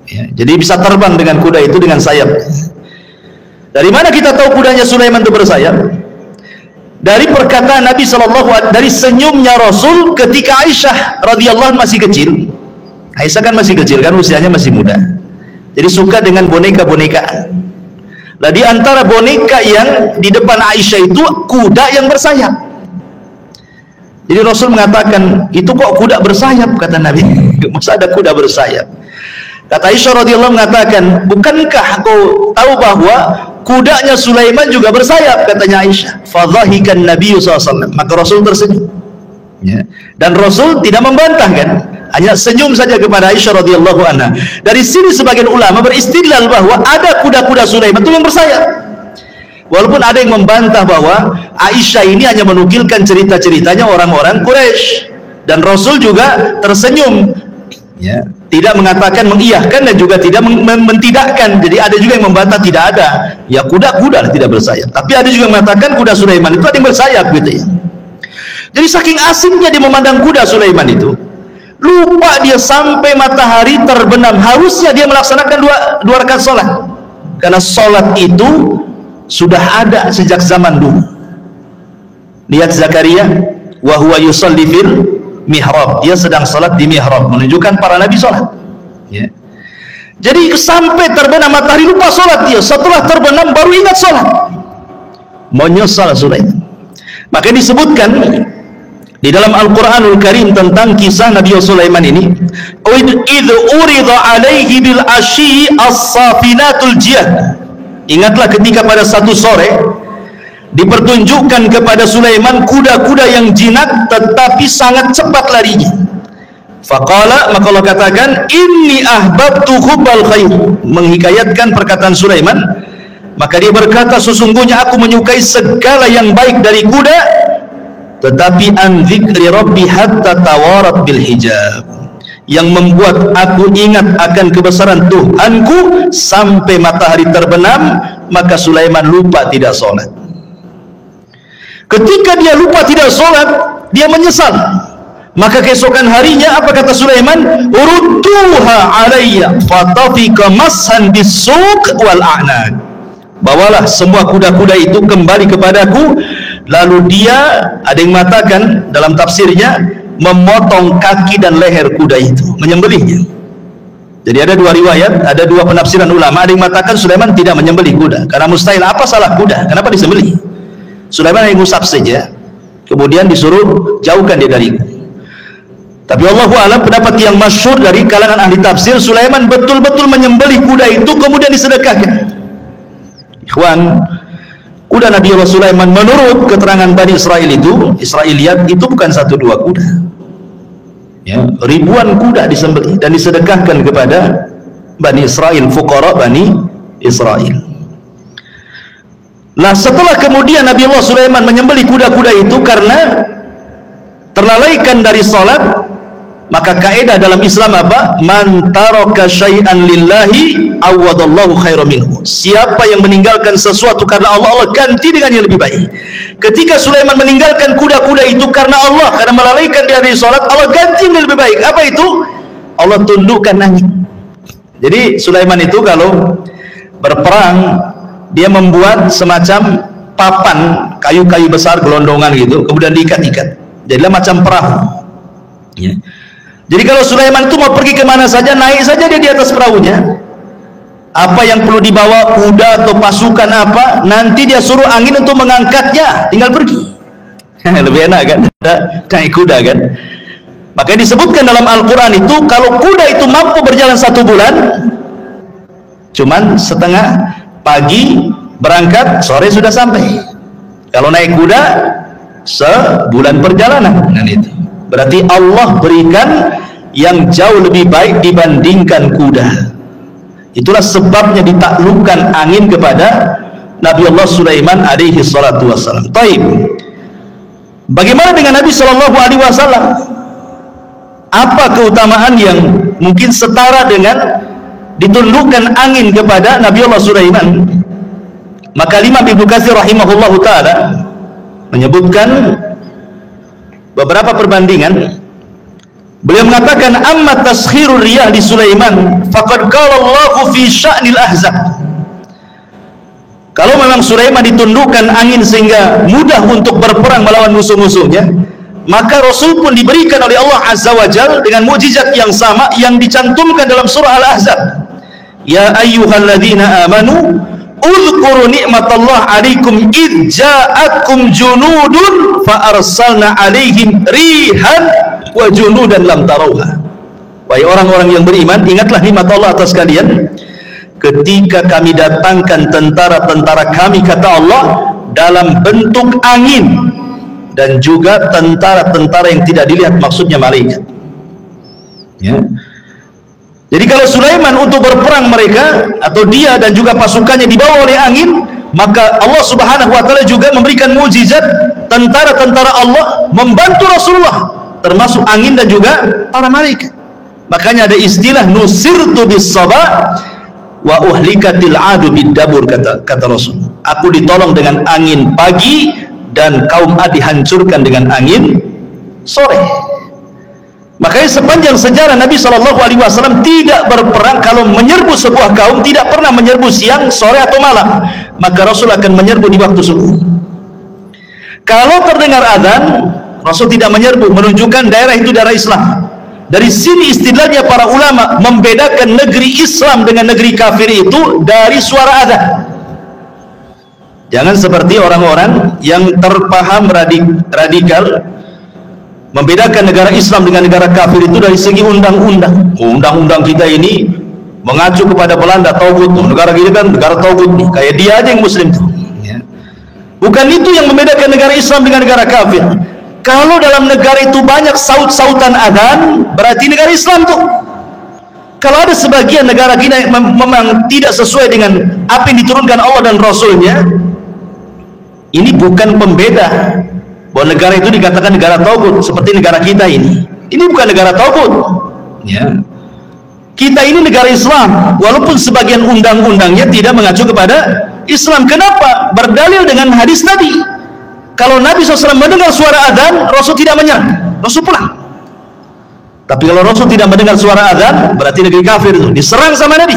Ya, jadi bisa terbang dengan kuda itu dengan sayap. Dari mana kita tahu kudanya Sulaiman itu bersayap? Dari perkataan Nabi SAW, dari senyumnya Rasul ketika Aisyah radhiyallahu masih kecil. Aisyah kan masih kecil kan, usianya masih muda. Jadi suka dengan boneka-bonekaan. Nah, di antara boneka yang di depan Aisyah itu kuda yang bersayap. Jadi Rasul mengatakan, itu kok kuda bersayap, kata Nabi. Masa ada kuda bersayap? Kata Aisyah radhiyallahu mengatakan, bukankah kau tahu bahwa kudanya Sulaiman juga bersayap, katanya Aisyah. Fadhahikan Nabi SAW. Maka Rasul tersenyum. Ya. Dan Rasul tidak membantah kan, hanya senyum saja kepada Aisyah radhiyallahu anha. Dari sini sebagian ulama beristidlal bahwa ada kuda-kuda Sulaiman itu yang bersayap. Walaupun ada yang membantah bahwa Aisyah ini hanya menukilkan cerita-ceritanya orang-orang Quraisy, dan Rasul juga tersenyum, ya, tidak mengatakan mengiyahkan dan juga tidak mentidakkan. Jadi ada juga yang membantah tidak ada, ya kuda-kuda tidak bersayap. Tapi ada juga yang mengatakan kuda Sulaiman itu ada yang bersayap gitu ya. Jadi saking asiknya dia memandang kuda Sulaiman itu, lupa dia sampai matahari terbenam. Harusnya dia melaksanakan dua rakaat sholat, karena sholat itu sudah ada sejak zaman dulu. Lihat Zakaria, wa huwa yusalli fil mihrab, dia sedang sholat di mihrab, menunjukkan para nabi sholat, ya. Jadi sampai terbenam matahari lupa sholat dia. Setelah terbenam baru ingat sholat, menyesal Sulaiman. Maka disebutkan di dalam Al-Quranul Karim tentang kisah Nabi Sulaiman ini, idh urida alaihi bil asyi as-safinatul jiyad. Ingatlah ketika pada satu sore dipertunjukkan kepada Sulaiman kuda-kuda yang jinak tetapi sangat cepat larinya. Faqala, maka Allah katakan, inni ahbabtu hubbal khair, menghikayatkan perkataan Sulaiman. Maka dia berkata, sesungguhnya aku menyukai segala yang baik dari kuda, tetapi an dzikri rabbi hatta tawarat bil hijab, yang membuat aku ingat akan kebesaran Tuhanku sampai matahari terbenam. Maka Sulaiman lupa tidak sholat. Ketika dia lupa tidak sholat, dia menyesal. Maka keesokan harinya apa kata Sulaiman? Urudduha alayya fatafika mashan bisuq wal a'nad. Bawalah semua kuda-kuda itu kembali kepadaku. Lalu dia, ada yang mengatakan dalam tafsirnya, memotong kaki dan leher kuda itu, menyembelihnya. Jadi ada dua riwayat, ada dua penafsiran ulama. Ada yang mengatakan Sulaiman tidak menyembelih kuda, karena mustahil. Apa salah kuda? Kenapa disembelih? Sulaiman yang ngusap saja, kemudian disuruh jauhkan dia dari. Tapi Allahu a'lam, pendapat yang masyhur dari kalangan ahli tafsir, Sulaiman betul-betul menyembelih kuda itu kemudian disedekahkan. Ikhwan, kuda Nabi Allah Sulaiman menurut keterangan Bani Israel itu, Israiliyat itu bukan satu dua kuda, ya, ribuan kuda disembelih dan disedekahkan kepada Bani Israel, fuqara Bani Israel. Nah, setelah kemudian Nabi Allah Sulaiman menyembelih kuda-kuda itu karena terlalaikan dari sholat, maka kaidah dalam Islam apa? Man taraka syai'an lillahi awadallahu khairan minhu. Siapa yang meninggalkan sesuatu karena Allah, Allah ganti dengan yang lebih baik. Ketika Sulaiman meninggalkan kuda-kuda itu karena Allah, karena melalaikan dia dari sholat, Allah ganti yang lebih baik. Apa itu? Allah tundukkan angin. Jadi Sulaiman itu kalau berperang, dia membuat semacam papan kayu-kayu besar gelondongan gitu, kemudian diikat-ikat, jadilah macam perahu, ya. Jadi kalau Sulaiman itu mau pergi kemana saja, naik saja dia di atas perahunya. Apa yang perlu dibawa, kuda atau pasukan apa, nanti dia suruh angin untuk mengangkatnya, tinggal pergi. Lebih enak kan, naik kuda kan. Makanya disebutkan dalam Al-Quran itu, kalau kuda itu mampu berjalan 1 bulan, cuman setengah, pagi berangkat, sore sudah sampai. Kalau naik kuda, sebulan perjalanan. Dan itu berarti Allah berikan yang jauh lebih baik dibandingkan kuda. Itulah sebabnya ditaklukkan angin kepada Nabi Allah Sulaiman alaihi salatu wassalam. Taib. Bagaimana dengan Nabi sallallahu alaihi wasallam? Apa keutamaan yang mungkin setara dengan ditundukkan angin kepada Nabi Allah Sulaiman? Maka Imam Ibnu Katsir rahimahullahu taala menyebutkan beberapa perbandingan. Beliau mengatakan, amma taskhirur riyah di Sulaiman faqad qala Allahu fi sya'nil ahzab. Kalau memang Sulaiman ditundukkan angin sehingga mudah untuk berperang melawan musuh-musuhnya, maka Rasul pun diberikan oleh Allah Azza wa Jalla dengan mukjizat yang sama yang dicantumkan dalam surah Al-Ahzab. Ya ayyuhalladzina amanu uzkuru ni'matallah alaikum id ja'akum junudun fa arsalna alaihim rihan wa junudan lam tarawha. Wahai orang-orang yang beriman, ingatlah nikmat Allah atas kalian ketika kami datangkan tentara-tentara kami, kata Allah, dalam bentuk angin, dan juga tentara-tentara yang tidak dilihat, maksudnya malaikat. Ya. Jadi kalau Sulaiman untuk berperang mereka, atau dia dan juga pasukannya dibawa oleh angin, maka Allah Subhanahu wa taala juga memberikan mukjizat tentara-tentara Allah membantu Rasulullah, termasuk angin dan juga para malaikat. Makanya ada istilah nusirtu bis sabah wa uhlikatil adu bid dabur, kata Rasul. Aku ditolong dengan angin pagi dan kaum Ad dihancurkan dengan angin sore. Makanya sepanjang sejarah Nabi SAW tidak berperang, kalau menyerbu sebuah kaum tidak pernah menyerbu siang, sore atau malam, maka Rasul akan menyerbu di waktu subuh. Kalau terdengar azan, Rasul tidak menyerbu, menunjukkan daerah itu daerah Islam. Dari sini istidlalnya para ulama membedakan negeri Islam dengan negeri kafir itu dari suara azan. Jangan seperti orang-orang yang terpaham radikal membedakan negara Islam dengan negara kafir itu dari segi undang-undang. Undang-undang kita ini mengacu kepada Belanda, tauhid. Negara kita kan negara tauhid nih, kayak dia aja yang muslim tuh. Bukan itu yang membedakan negara Islam dengan negara kafir. Kalau dalam negara itu banyak saut-sautan adzan, berarti negara Islam tuh. Kalau ada sebagian negara kita memang tidak sesuai dengan apa yang diturunkan Allah dan Rasulnya, ini bukan pembeda bahwa negara itu dikatakan negara tauhid seperti negara kita ini. Ini bukan negara tauhid. Ya. Kita ini negara Islam, walaupun sebagian undang-undangnya tidak mengacu kepada Islam. Kenapa? Berdalil dengan hadis tadi. Kalau Nabi SAW mendengar suara adzan, Rasul tidak menyerang, Rasul pulang. Tapi kalau Rasul tidak mendengar suara adzan, berarti negeri kafir itu diserang sama Nabi.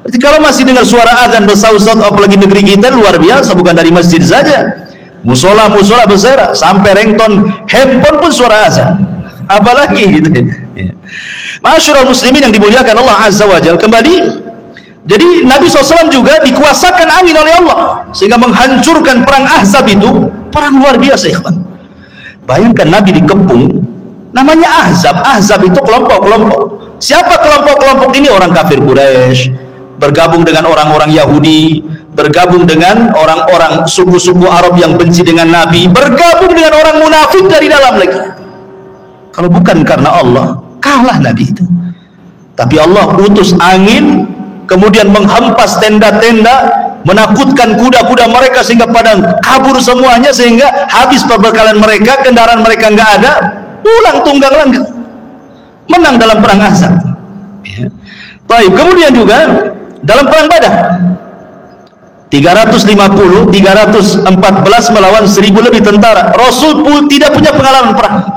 Berarti kalau masih dengar suara adzan bersaut-saut, apalagi negeri kita, luar biasa, bukan dari masjid saja, musola-musola besar, sampai ringtone handphone pun suara adzan, apalagi gitu. Ma'asyiral muslimin yang dimuliakan Allah Azza wa Jalla, kembali. Jadi Nabi SAW juga dikuasakan angin oleh Allah sehingga menghancurkan perang Ahzab itu, perang luar biasa, ikhwan. Bayangkan Nabi dikepung, namanya Ahzab. Ahzab itu kelompok-kelompok. Siapa kelompok-kelompok ini? Orang kafir Quraisy bergabung dengan orang-orang Yahudi, bergabung dengan orang-orang suku-suku Arab yang benci dengan Nabi, bergabung dengan orang munafik dari dalam lagi. Kalau bukan karena Allah, kalah Nabi itu. Tapi Allah utus angin, kemudian menghempas tenda-tenda, menakutkan kuda-kuda mereka sehingga pada kabur semuanya, sehingga habis perbekalan mereka, kendaraan mereka nggak ada, pulang tunggang langgang, menang dalam perang Ahzab. Ya. Baik, kemudian juga dalam perang Badar 350, 314 melawan 1000 lebih tentara. Rasul pun tidak punya pengalaman perang.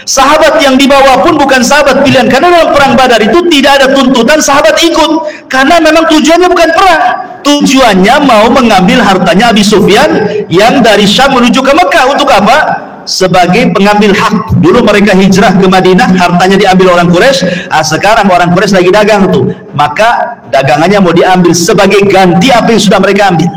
Sahabat yang dibawa pun bukan sahabat pilihan, karena dalam perang Badar itu tidak ada tuntutan sahabat ikut, karena memang tujuannya bukan perang, tujuannya mau mengambil hartanya Abi Sufyan yang dari Syam menuju ke Mekah. Untuk apa? Sebagai pengambil hak. Dulu mereka hijrah ke Madinah, hartanya diambil orang Quraisy. Sekarang orang Quraisy lagi dagang tuh, maka dagangannya mau diambil sebagai ganti apa yang sudah mereka ambil.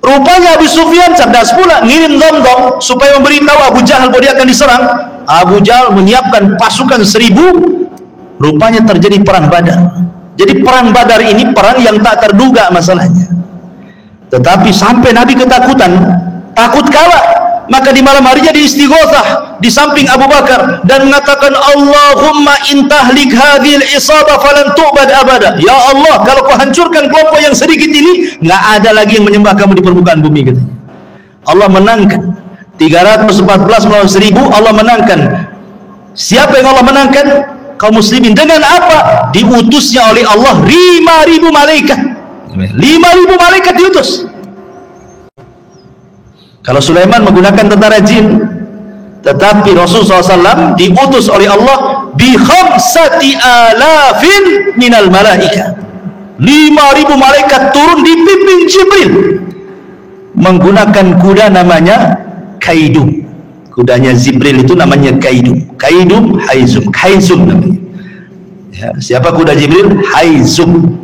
Rupanya Abu Sufyan cerdas pula, ngirim dom-dom supaya memberitahu Abu Jahal bahwa dia akan diserang. Abu Jahal menyiapkan pasukan 1000. Rupanya terjadi perang Badar. Jadi perang Badar ini perang yang tak terduga masalahnya. Tetapi sampai Nabi ketakutan, takut kalah. Maka di malam harinya diistighotsah di samping Abu Bakar dan mengatakan, Allahumma intahlik hadhil isabah falan tu'bad abada. Ya Allah, kalau kau hancurkan kelompok yang sedikit ini, nggak ada lagi yang menyembah kamu di permukaan bumi, katanya. Allah menangkan 314 melawan 1000. Allah menangkan. Siapa yang Allah menangkan? Kaum muslimin. Dengan apa? Diutusnya oleh Allah 5.000 malaikat. 5.000 malaikat diutus. Kalau Sulaiman menggunakan tentara jin, tetapi Rasulullah SAW diutus oleh Allah bi 5.000 minal malaika. 5.000 malaikat turun dipimpin Jibril menggunakan kuda namanya Kaidu. Kudanya Jibril itu namanya Kaidum. Kaidum, Haizum. Haizum namanya. Ya, siapa kuda Jibril? Haizum.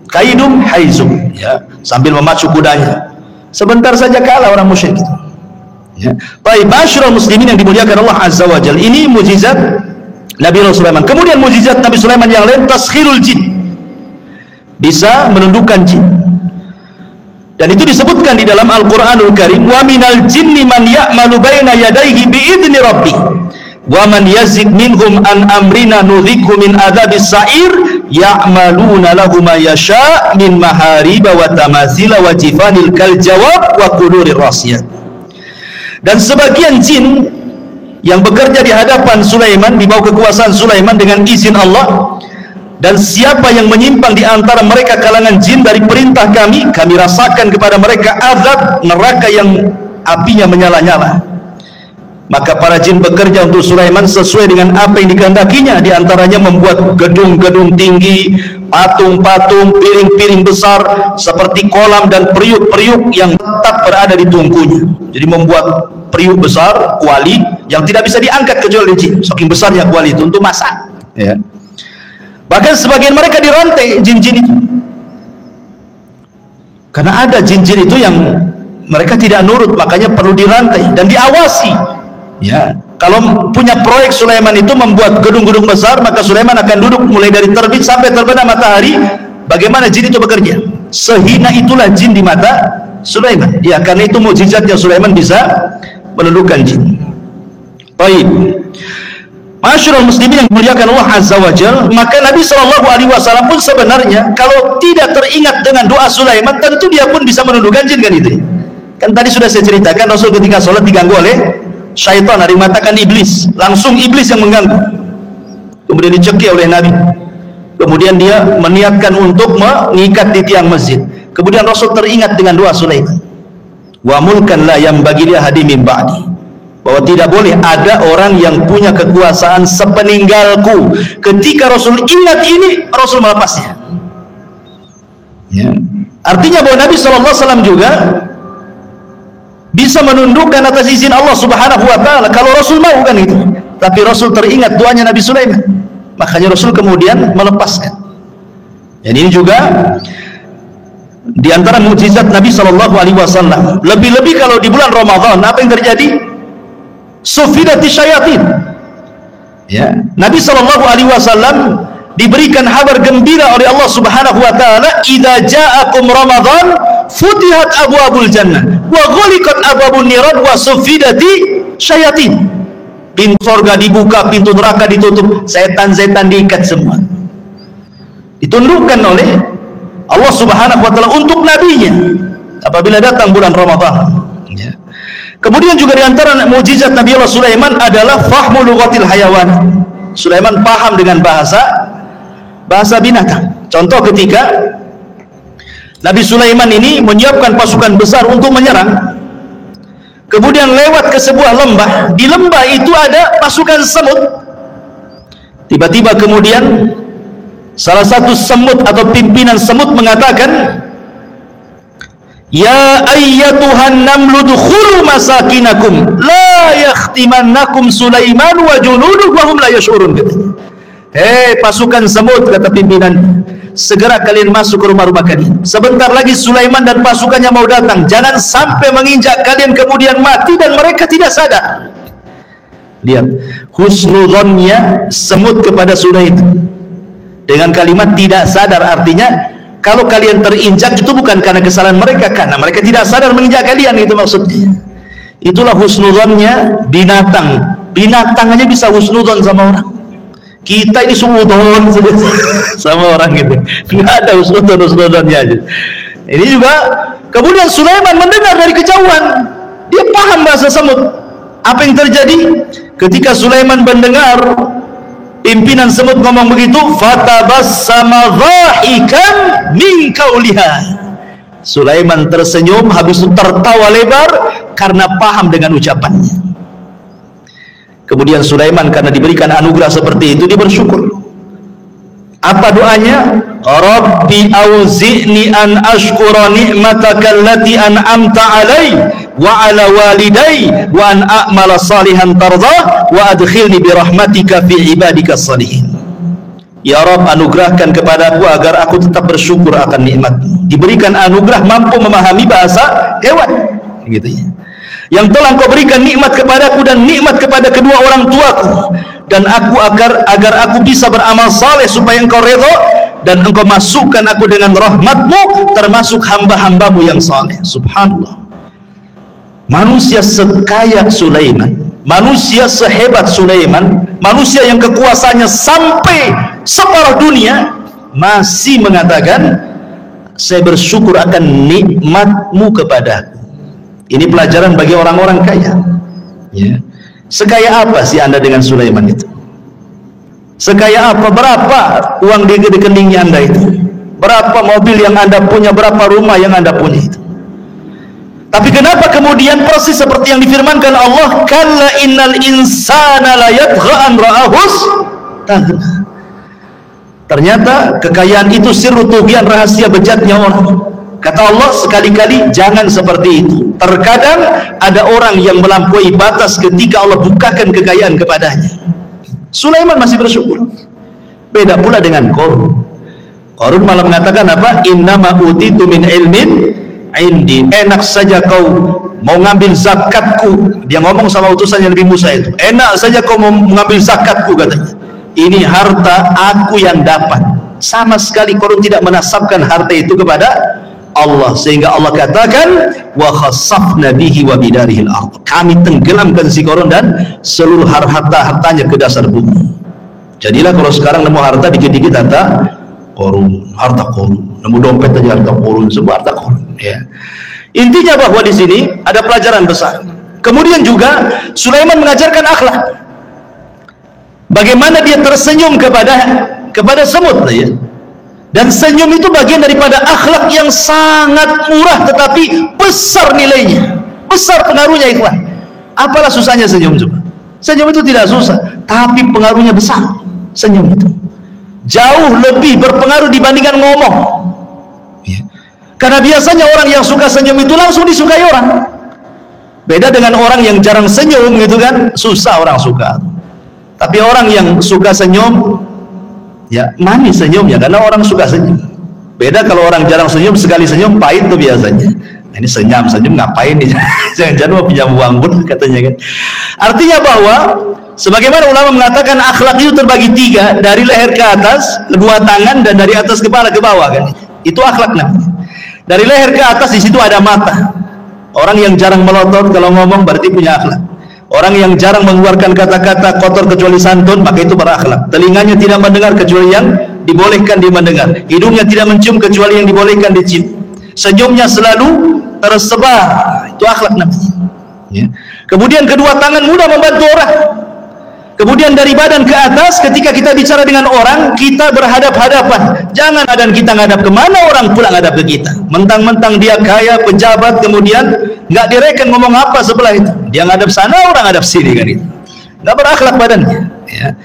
Kaidum, Haizum. Ya, sambil memacu kudanya. Sebentar saja kalah orang musyrik itu. Ya. Baik, masyarul muslimin yang dimuliakan Allah Azza wa Jalla. Ini mukjizat Nabi Sulaiman. Kemudian mukjizat Nabi Sulaiman yang lain, taskhirul jin. Bisa menundukkan jin. Dan itu disebutkan di dalam Al-Qur'anul Karim, wa minal jinni man ya'malu baina yadayhi bi'idni rabbih wa man yazid minhum an amrina nudhikhu min adzabis sa'ir ya'maluna lahu ma yasha' min mahariba wa tamathila wa jifanil kal jawab wa qudurir rasiyat. Dan sebagian jin yang bekerja di hadapan Sulaiman, di bawah kekuasaan Sulaiman dengan izin Allah, dan siapa yang menyimpang di antara mereka kalangan jin dari perintah kami, kami rasakan kepada mereka azab neraka yang apinya menyala-nyala. Maka para jin bekerja untuk Sulaiman sesuai dengan apa yang dikehendakinya, di antaranya membuat gedung-gedung tinggi, patung-patung, piring-piring besar seperti kolam dan periuk-periuk yang tetap berada di tungkunya. Jadi membuat periuk besar, kuali yang tidak bisa diangkat kecuali jin, saking besarnya kuali itu untuk masak, ya. Bahkan sebagian mereka dirantai jin-jin itu, karena ada jin-jin itu yang mereka tidak nurut, makanya perlu dirantai dan diawasi. Ya, kalau punya proyek Sulaiman itu membuat gedung-gedung besar, maka Sulaiman akan duduk mulai dari terbit sampai terbenam matahari. Bagaimana jin itu bekerja? Sehina itulah jin di mata Sulaiman. Ya, karena itu mukjizatnya Sulaiman bisa menundukkan jin. Baik. Masyarul muslimin yang dimuliakan Allah Azza wa Jalla, maka Nabi SAW pun sebenarnya kalau tidak teringat dengan doa Sulaiman, tentu dia pun bisa menundukkan jin, kan itu. Kan tadi sudah saya ceritakan, Rasul ketika sholat diganggu oleh syaitan, dari matakan iblis, langsung iblis yang mengganggu. Kemudian dicekik oleh Nabi. Kemudian dia meniatkan untuk mengikat di tiang masjid. Kemudian Rasul teringat dengan doa Sulaiman. Wa mulkan la yang bagi dia hadi min ba'di. Bahwa tidak boleh ada orang yang punya kekuasaan sepeninggalku. Ketika Rasul ingat ini, Rasul melepasnya. Ya. Artinya bahwa Nabi SAW juga bisa menundukkan atas izin Allah Subhanahu wa Ta'ala kalau Rasul mau, kan itu. Tapi Rasul teringat doanya Nabi Sulaiman, makanya Rasul kemudian melepaskan. Dan ini juga di antara mukjizat Nabi SAW. Lebih-lebih kalau di bulan Ramadan, apa yang terjadi? Sufidati syayatin. Ya, Nabi SAW diberikan kabar gembira oleh Allah Subhanahu wa Ta'ala, idza ja'akum Ramadan futihat abwabul jannah wa ghuliqat abwabun niran wa sufidati syayatin. Pintu surga dibuka, pintu neraka ditutup, setan-setan diikat semua. Ditundukkan oleh Allah Subhanahu wa Ta'ala untuk nabinya apabila datang bulan Ramadan. Ya. Kemudian juga di antara mukjizat Nabi Allah Sulaiman adalah fahmu lughatil hayawan. Sulaiman paham dengan bahasa binatang. Contoh ketika Nabi Sulaiman ini menyiapkan pasukan besar untuk menyerang, kemudian lewat ke sebuah lembah. Di lembah itu ada pasukan semut. Tiba-tiba kemudian salah satu semut atau pimpinan semut mengatakan, ya ayyatuhan namlu dukhulu masakinakum la yakhtimannakum Sulaiman wa junuduhu wa hum la yash'urun. Hei pasukan semut, kata pimpinan, segera kalian masuk ke rumah-rumah kalian. Sebentar lagi Sulaiman dan pasukannya mau datang. Jangan sampai menginjak kalian kemudian mati dan mereka tidak sadar. Lihat husnuzonnya semut kepada Sulaiman dengan kalimat tidak sadar. Artinya kalau kalian terinjak itu bukan karena kesalahan mereka, karena mereka tidak sadar menginjak kalian, itu maksudnya. Itulah husnuzonnya binatang. Binatang aja bisa husnuzon sama orang. Kita ini suudon sama orang gitu. Nggak ada husnuzonnya aja. Ini juga. Kemudian Sulaiman mendengar dari kejauhan. Dia paham bahasa semut. Apa yang terjadi? Ketika Sulaiman mendengar pimpinan semut ngomong begitu, fatabassama dhahikan min qauliha. Sulaiman tersenyum, habis itu tertawa lebar karena paham dengan ucapannya. Kemudian Sulaiman karena diberikan anugerah seperti itu, dia bersyukur. Apa doanya? Rabbi auzi'ni an ashkura ni'mataka allati an'amta alai wa ala walidai wa an a'mala salihan tardah wa adkhilni bi rahmatika fi ibadika salihin. Ya Rabb, anugerahkan kepadaku agar aku tetap bersyukur akan nikmat-Mu. Diberikan anugerah mampu memahami bahasa hewan, gitu ya. Yang telah Engkau berikan nikmat kepadaku dan nikmat kepada kedua orang tuaku, dan aku agar aku bisa beramal saleh supaya Engkau redha dan Engkau masukkan aku dengan rahmat-Mu termasuk hamba-hamba-Mu yang saleh. Subhanallah. Manusia sekaya Sulaiman, manusia sehebat Sulaiman, manusia yang kekuasaannya sampai separuh dunia, masih mengatakan, saya bersyukur akan nikmat-Mu kepadaku. Ini pelajaran bagi orang-orang kaya, ya. Sekaya apa sih Anda dengan Sulaiman itu? Sekaya apa? Berapa uang di rekeningnya Anda itu? Berapa mobil yang Anda punya? Berapa rumah yang Anda punya itu? Tapi kenapa kemudian persis seperti yang difirmankan Allah, kalla innal insana la yatgha an ra'ahus taghna. Ternyata kekayaan itu sirru tughyan, rahasia bejatnya orang. Kata Allah, sekali-kali jangan seperti itu. Terkadang ada orang yang melampaui batas ketika Allah bukakan kekayaan kepadanya. Sulaiman masih bersyukur. Beda pula dengan Qarun. Qarun malah mengatakan apa? Innama utitu min ilmin indi. Enak saja kau mau ngambil zakatku. Dia ngomong sama utusannya Nabi Musa itu. Enak saja kau mau mengambil zakatku, katanya. Ini harta aku yang dapat. Sama sekali Qarun tidak menasabkan harta itu kepada Allah, sehingga Allah katakan wa khassafna bihi wa bidarihil ardh. Kami tenggelamkan si Qarun dan seluruh harta-hartanya ke dasar bumi. Jadilah kalau sekarang nemu harta dikit-dikit harta Qarun, harta Qarun. Nemu dompet aja harta Qarun, semua harta Qarun, ya. Intinya bahwa di sini ada pelajaran besar. Kemudian juga Sulaiman mengajarkan akhlak. Bagaimana dia tersenyum kepada semut, ya. Dan senyum itu bagian daripada akhlak yang sangat murah tetapi besar nilainya, besar pengaruhnya, ikhwan. Apalah susahnya senyum coba? Senyum itu tidak susah, tapi pengaruhnya besar. Senyum itu jauh lebih berpengaruh dibandingkan ngomong, ya. Karena biasanya orang yang suka senyum itu langsung disukai orang. Beda dengan orang yang jarang senyum, gitu kan, susah orang suka. Tapi orang yang suka senyum, ya manis senyumnya, karena orang suka senyum. Beda kalau orang jarang senyum, sekali senyum pahit tuh biasanya. Nah, ini senyum ngapain nih? Jangan-jangan mau pinjam uang pun, katanya kan. Artinya bahwa sebagaimana ulama mengatakan akhlak itu terbagi tiga, dari leher ke atas, kedua tangan, dan dari atas kepala ke bawah, kan. Itu akhlak namanya. Dari leher ke atas di situ ada mata. Orang yang jarang melotot kalau ngomong berarti punya akhlak. Orang yang jarang mengeluarkan kata-kata kotor kecuali santun, maka itu berakhlak. Telinganya tidak mendengar kecuali yang dibolehkan dia mendengar. Hidungnya tidak mencium kecuali yang dibolehkan dicium. Senyumnya selalu tersebar. Itu akhlak namanya, ya. Kemudian kedua tangan mudah membantu orang. Kemudian dari badan ke atas, ketika kita bicara dengan orang, kita berhadap-hadapan. Jangan badan kita ngadap kemana, orang pula ngadap ke kita. Mentang-mentang dia kaya, pejabat, kemudian nggak direken ngomong apa sebelah itu. Dia ngadap sana, orang ngadap sini, kan itu. Nggak berakhlak badannya, ya.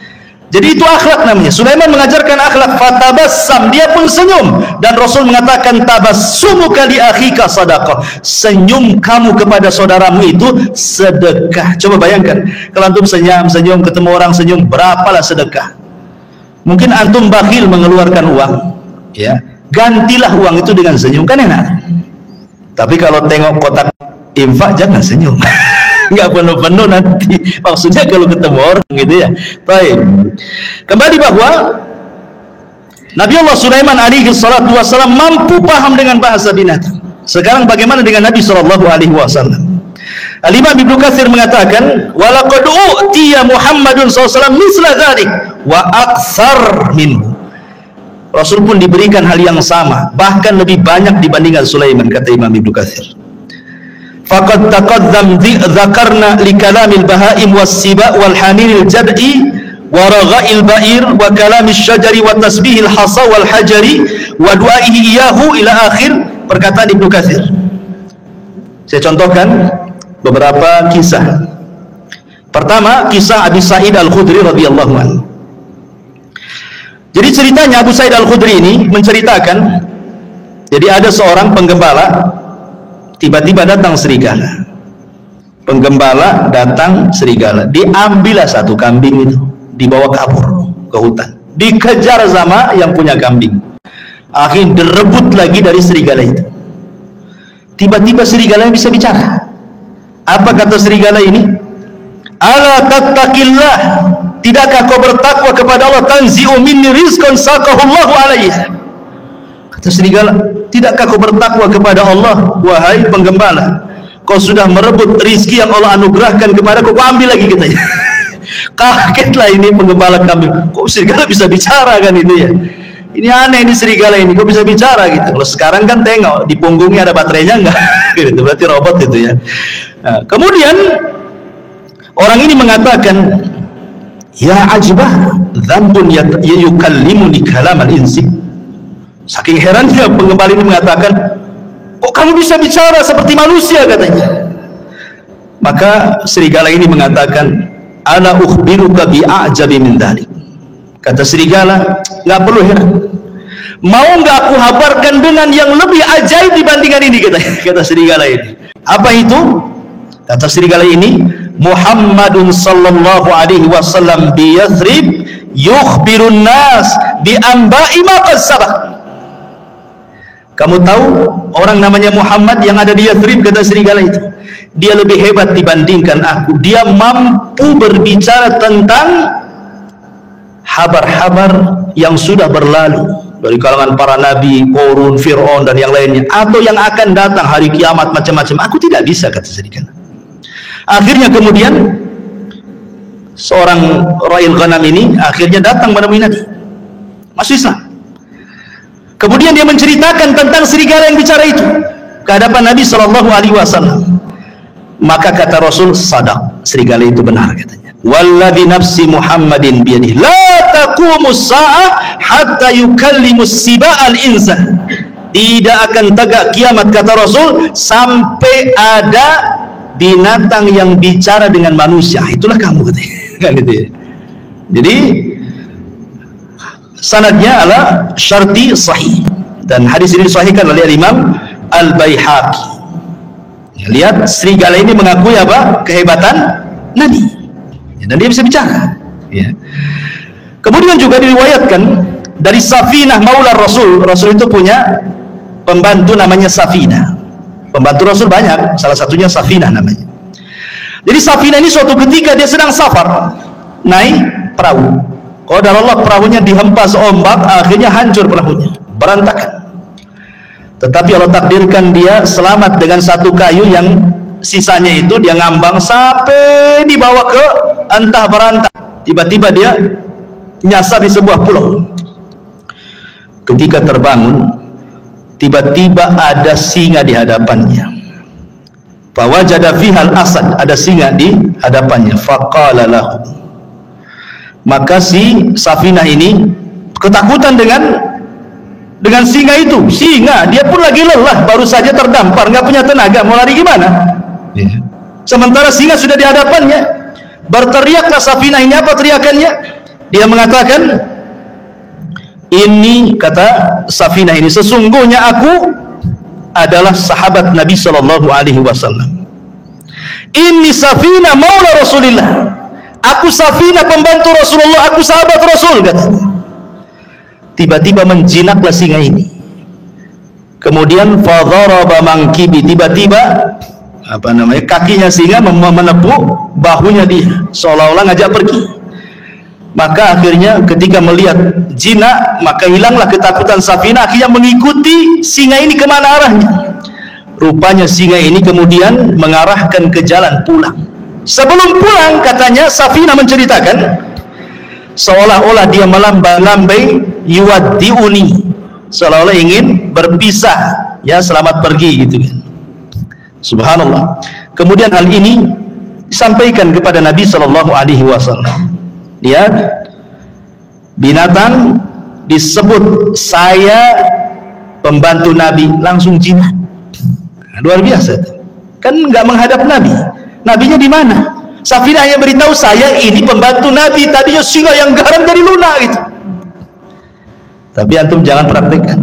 Jadi itu akhlak namanya. Sulaiman mengajarkan akhlak, fatabassam, dia pun senyum. Dan Rasul mengatakan tabassumuka li akhika sadaqah. Senyum kamu kepada saudaramu itu sedekah. Coba bayangkan, kalau antum senyum ketemu orang senyum, berapalah sedekah. Mungkin antum bakhil mengeluarkan uang, ya. Gantilah uang itu dengan senyum, kan enak. Tapi kalau tengok kotak infak jangan senyum. Nggak penuh-penuh nanti, maksudnya kalau ketemu orang, gitu ya. Baik, kembali bahwa Nabi Allah Sulaiman alaihi salatu wassalam mampu paham dengan bahasa binatang. Sekarang bagaimana dengan Nabi sallallahu alaihi wasallam? Al-Imam Ibnu Katsir mengatakan, walaqad u'tiya Muhammadun sallallahu alaihi wasallam misla dzalik wa aktsar minhu. Rasul pun diberikan hal yang sama, bahkan lebih banyak dibandingkan Sulaiman, kata Imam Ibnu Katsir. Faqad taqaddam dzakarna li kalamil bahaim was-siba wal hanil jad'i wa ragha'il ba'ir wa kalamil syajari wa tasbihil hasa wal hajari wa du'aihi iyahu ila akhir perkataan Ibnu Katsir. Saya contohkan beberapa kisah. Pertama, kisah Abi Sa'id Al-Khudri radhiyallahu anhu. Jadi ceritanya Abu Sa'id Al-Khudri ini menceritakan, jadi ada seorang penggembala, tiba-tiba datang serigala. penggembala datang serigala, diambillah satu kambing itu, dibawa kabur ke hutan, dikejar sama yang punya kambing, akhirnya direbut lagi dari serigala itu. Tiba-tiba serigala yang bisa bicara. Apa kata serigala ini? Ala tattaqillah, tidakkah kau bertakwa kepada Allah? Tanzi'u minni rizqan saqahullahu alayya. Kata serigala, tidakkah kau bertakwa kepada Allah, wahai penggembala? Kau sudah merebut rizki yang Allah anugerahkan kepadaku, kau ambil lagi katanya. Kagetlah ini penggembala kambing, kok serigala bisa bicara kan ini ya. Ini aneh ini serigala ini, kok bisa bicara gitu. Kalau sekarang kan tengok di punggungnya ada baterainya enggak? Gitu, berarti robot itu ya. Nah, kemudian orang ini mengatakan, ya ajibah, dzambun yukallimuni kalamal insi. Saking herannya penggembala ini mengatakan, kok kamu bisa bicara seperti manusia katanya. Maka serigala ini mengatakan, ana ukhbiruka bi'ajabi min dzalik. Kata serigala, nggak perlu heran. Mau nggak aku habarkan dengan yang lebih ajaib dibandingkan ini, kata serigala ini. Apa itu? Kata serigala ini, Muhammadun sallallahu alaihi wasallam bi Yathrib yukhbirun nas bi anba'i ma qad sabaq. Kamu tahu orang namanya Muhammad yang ada di Yathrib, kata serigala itu. Dia lebih hebat dibandingkan aku. Dia mampu berbicara tentang habar-habar yang sudah berlalu dari kalangan para nabi, Qarun, Fir'aun dan yang lainnya, atau yang akan datang hari kiamat macam-macam. Aku tidak bisa, kata serigala. Akhirnya kemudian seorang ra'il ghanam ini akhirnya datang menemui Nabi, masuk Islam. Kemudian dia menceritakan tentang serigala yang bicara itu ke hadapan Nabi SAW. Maka kata Rasul, sadaq, serigala itu benar katanya. Walladzi nafsi Muhammadin biyadihi la taqumus sa'ah hatta yukallimus siba'al insan. Tidak akan tegak kiamat, kata Rasul, sampai ada binatang yang bicara dengan manusia. Itulah kamu, katanya. Kan gitu ya. Jadi sanadnya adalah syarti sahih, dan hadis ini disahihkan oleh Imam Al-Baihaqi. Ya, lihat serigala ini mengakui apa? Kehebatan Nabi. Dan dia bisa bicara. Ya. Kemudian juga diriwayatkan dari Safinah Maula Rasul. Rasul itu punya pembantu namanya Safinah. Pembantu Rasul banyak, salah satunya Safinah namanya. Jadi Safinah ini suatu ketika dia sedang safar, naik perahu. Qadar Allah, perahunya dihempas ombak, akhirnya hancur perahunya, berantakan. Tetapi Allah takdirkan dia selamat dengan satu kayu yang sisanya itu dia ngambang sampai dibawa ke antah berantah. Tiba-tiba dia nyasar di sebuah pulau. Ketika terbangun, tiba-tiba ada singa di hadapannya. Fawajada fihal asad, ada singa di hadapannya. Faqala lahu, maka si Safinah ini ketakutan dengan singa itu. Singa, dia pun lagi lelah, baru saja terdampar, nggak punya tenaga, mau lari gimana? Sementara singa sudah di hadapannya. Berteriaklah Safinah ini, apa teriakannya? Dia mengatakan, ini, kata Safinah ini, sesungguhnya aku adalah sahabat Nabi SAW. Ini Safinah maula Rasulillah. Aku Safinah pembantu Rasulullah, aku sahabat Rasul, katanya. Tiba-tiba menjinaklah singa ini. Kemudian fadharaba mankibi, tiba-tiba kakinya singa menepuk bahunya dia, seolah-olah ngajak pergi. Maka akhirnya ketika melihat jinak, maka hilanglah ketakutan Safinah, akhirnya mengikuti singa ini kemana arahnya. Rupanya singa ini kemudian mengarahkan ke jalan pulang. Sebelum pulang, katanya Safinah menceritakan, seolah-olah dia melambai-lambai yuwaddiuni, seolah-olah ingin berpisah, ya, selamat pergi gitu kan. Subhanallah. Kemudian hal ini disampaikan kepada Nabi SAW. Lihat, binatang disebut saya pembantu Nabi, langsung jinak. Luar biasa. Kan nggak menghadap Nabi. Nabinya di mana? Safinah hanya beritahu, saya ini pembantu Nabi, tadinya singa yang garang jadi lunak gitu. Tapi antum jangan praktekkan.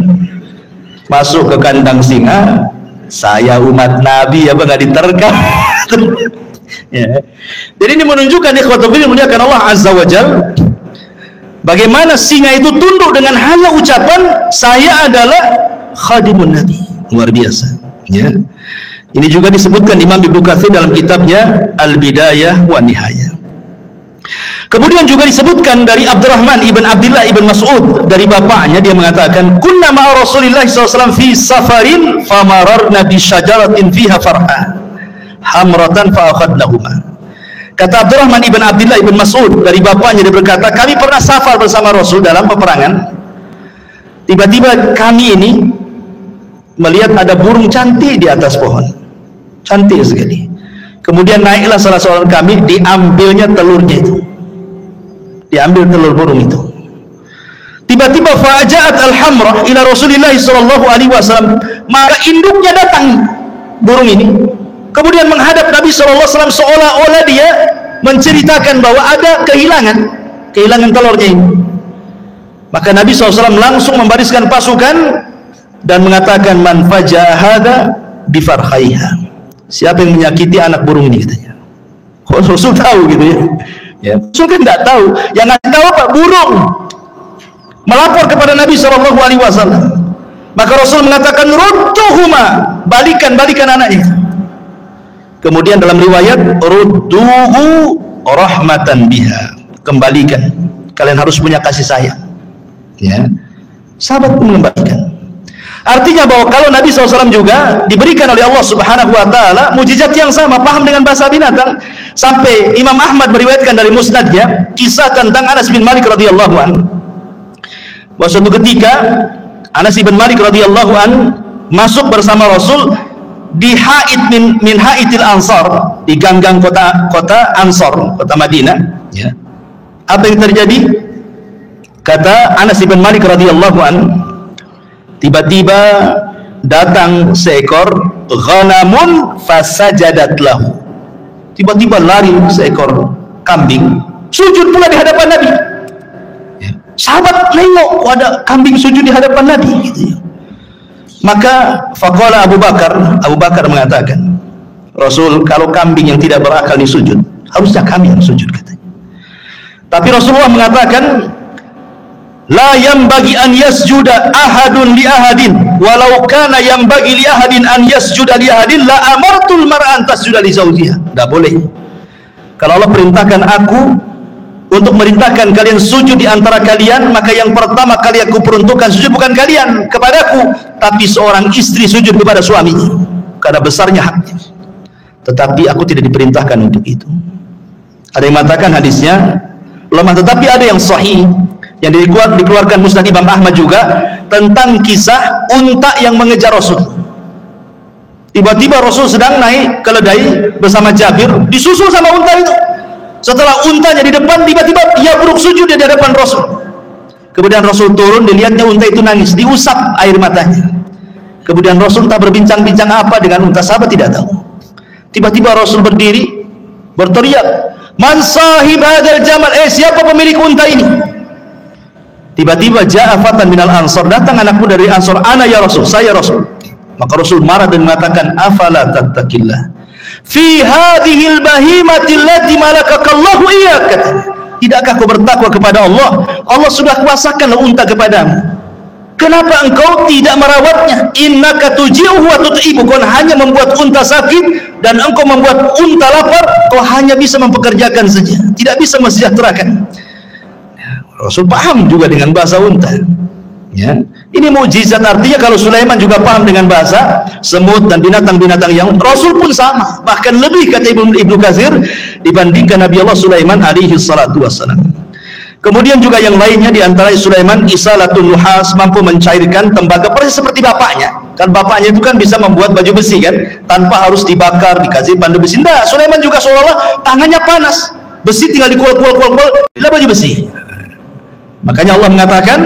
Masuk ke kandang singa, saya umat Nabi, apa nggak diterkam? Ya. Jadi ini menunjukkan ikhwatul fillah muliakan Allah Azza wa Jalla, bagaimana singa itu tunduk dengan hanya ucapan saya adalah khadimun Nabi. Luar biasa. Ya. Ini juga disebutkan Imam Ibnu Katsir dalam kitabnya Al-Bidayah wa Nihayah. Kemudian juga disebutkan dari Abdurrahman ibn Abdullah ibn Mas'ud, dari bapaknya, dia mengatakan kunna ma'a Rasulillah SAW fi safarin famararna bi syajaratin fiha farha hamratan fa akhadnahuma. Kata Abdurrahman ibn Abdullah ibn Mas'ud, dari bapaknya, dia berkata kami pernah safar bersama Rasul dalam peperangan. Tiba-tiba kami ini melihat ada burung cantik di atas pohon, cantik sekali. Kemudian naiklah salah seorang kami, diambilnya telurnya itu, diambil telur burung itu. Tiba-tiba fa'aja'at al-hamra ila Rasulillah sallallahu alaihi wasallam, maka induknya datang burung ini, kemudian menghadap Nabi sallallahu alaihi wasallam seolah-olah dia menceritakan bahwa ada kehilangan telurnya ini. Maka Nabi SAW langsung membariskan pasukan dan mengatakan man fajahada bifarhaiha, siapa yang menyakiti anak burung ini, katanya. Rasul tahu gitu ya. Ya, Rasul kan tidak tahu, yang nggak tahu Pak burung melapor kepada Nabi SAW. Maka Rasul mengatakan rudduhuma, balikan anaknya. Kemudian dalam riwayat rudduhu rahmatan biha, kembalikan, kalian harus punya kasih sayang. Ya, sahabat pun mengembalikan. Artinya bahwa kalau Nabi SAW juga diberikan oleh Allah Subhanahu wa Ta'ala mujizat yang sama, paham dengan bahasa binatang. Sampai Imam Ahmad meriwayatkan dari musnadnya kisah tentang Anas bin Malik radhiyallahu anhu, bahwa suatu ketika Anas bin Malik radhiyallahu anhu masuk bersama Rasul di haid min haidil Ansar, di ganggang kota Ansar, kota Madinah. Ya. Apa yang terjadi? Kata Anas bin Malik radhiyallahu anhu, tiba-tiba datang seekor ghanamun fasajadat lahu. Tiba-tiba lari seekor kambing, sujud pula di hadapan Nabi. Ya. Sahabat nengok, ada kambing sujud di hadapan Nabi gitu ya. Maka faqala Abu Bakar mengatakan, Rasul, kalau kambing yang tidak berakal ini sujud, harusnya kami yang sujud, katanya. Tapi Rasulullah mengatakan la yanbaghi an yasjuda ahadun li ahadin walau kana yanbaghi li ahadin an yasjuda li ahadin la amartul mar'an tasjuda li zawjiha. Tidak boleh. Kalau Allah perintahkan aku untuk merintahkan kalian sujud di antara kalian, maka yang pertama kali aku peruntukkan sujud bukan kalian kepadaku, tapi seorang istri sujud kepada suaminya karena besarnya haknya. Tetapi aku tidak diperintahkan untuk itu. Ada yang mengatakan hadisnya lemah, tetapi ada yang sahih yang dikeluarkan Musnad Imam Ahmad juga tentang kisah unta yang mengejar Rasul. Tiba-tiba Rasul sedang naik keledai bersama Jabir, disusul sama unta itu. Setelah untanya di depan, tiba-tiba ia buruk sujud di hadapan Rasul. Kemudian Rasul turun, dilihatnya unta itu nangis, diusap air matanya. Kemudian Rasul tak berbincang-bincang apa dengan unta, sahabat tidak tahu. Tiba-tiba Rasul berdiri, berteriak, man sahib hadzal jamal, siapa pemilik unta ini? Tiba-tiba ja'a fatan minal ansar, datang anak muda dari Ansar, ana ya Rasul, saya Rasul. Maka Rasul marah dan mengatakan, afala tattaqillah fi hadhil bahimati allati malakakallahu iyyak. Tidakkah kau bertakwa kepada Allah? Allah sudah kuasakan unta kepadamu. Kenapa engkau tidak merawatnya? Innaka tuji'uhu wa tut'ibu, kau hanya membuat unta sakit dan engkau membuat unta lapar, kau hanya bisa mempekerjakan saja, tidak bisa mensejahterakan. Rasul paham juga dengan bahasa unta. Ya. Ini mukjizat, artinya kalau Sulaiman juga paham dengan bahasa semut dan binatang-binatang yang Rasul pun sama, bahkan lebih, kata Ibnu Katsir, dibandingkan Nabi Allah Sulaiman alaihi salatu wassalam. Kemudian juga yang lainnya diantara Sulaiman isalatul nuhas, mampu mencairkan tembaga persis seperti bapaknya. Kan bapaknya itu kan bisa membuat baju besi kan, tanpa harus dibakar, dikasih pandu besi. Nah, Sulaiman juga seolah-olah tangannya panas, besi tinggal dikual-kual, bila baju besi. Makanya Allah mengatakan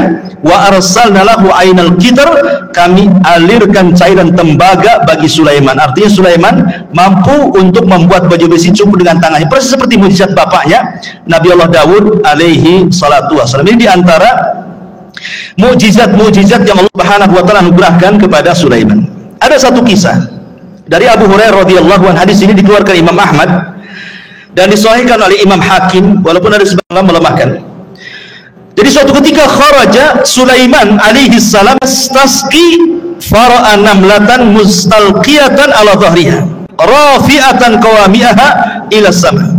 wa arsalna lahu ainal qitr, kami alirkan cairan tembaga bagi Sulaiman. Artinya Sulaiman mampu untuk membuat baju besi cukup dengan tangannya, persis seperti mukjizat bapaknya Nabi Allah Daud alaihi salatu wassalam. Ini diantara mukjizat-mukjizat yang Allah Subhanahu wa taala anugerahkan kepada Sulaiman. Ada satu kisah dari Abu Hurairah radhiyallahu anhu, hadis ini dikeluarkan Imam Ahmad dan disahihkan oleh Imam Hakim walaupun ada sebagian melemahkan. Jadi suatu ketika kharaja Sulaiman alaihi salam tasqi fara'a namlatan mustalqiyatan ala dhahriha rafi'atan qawami'aha ila sama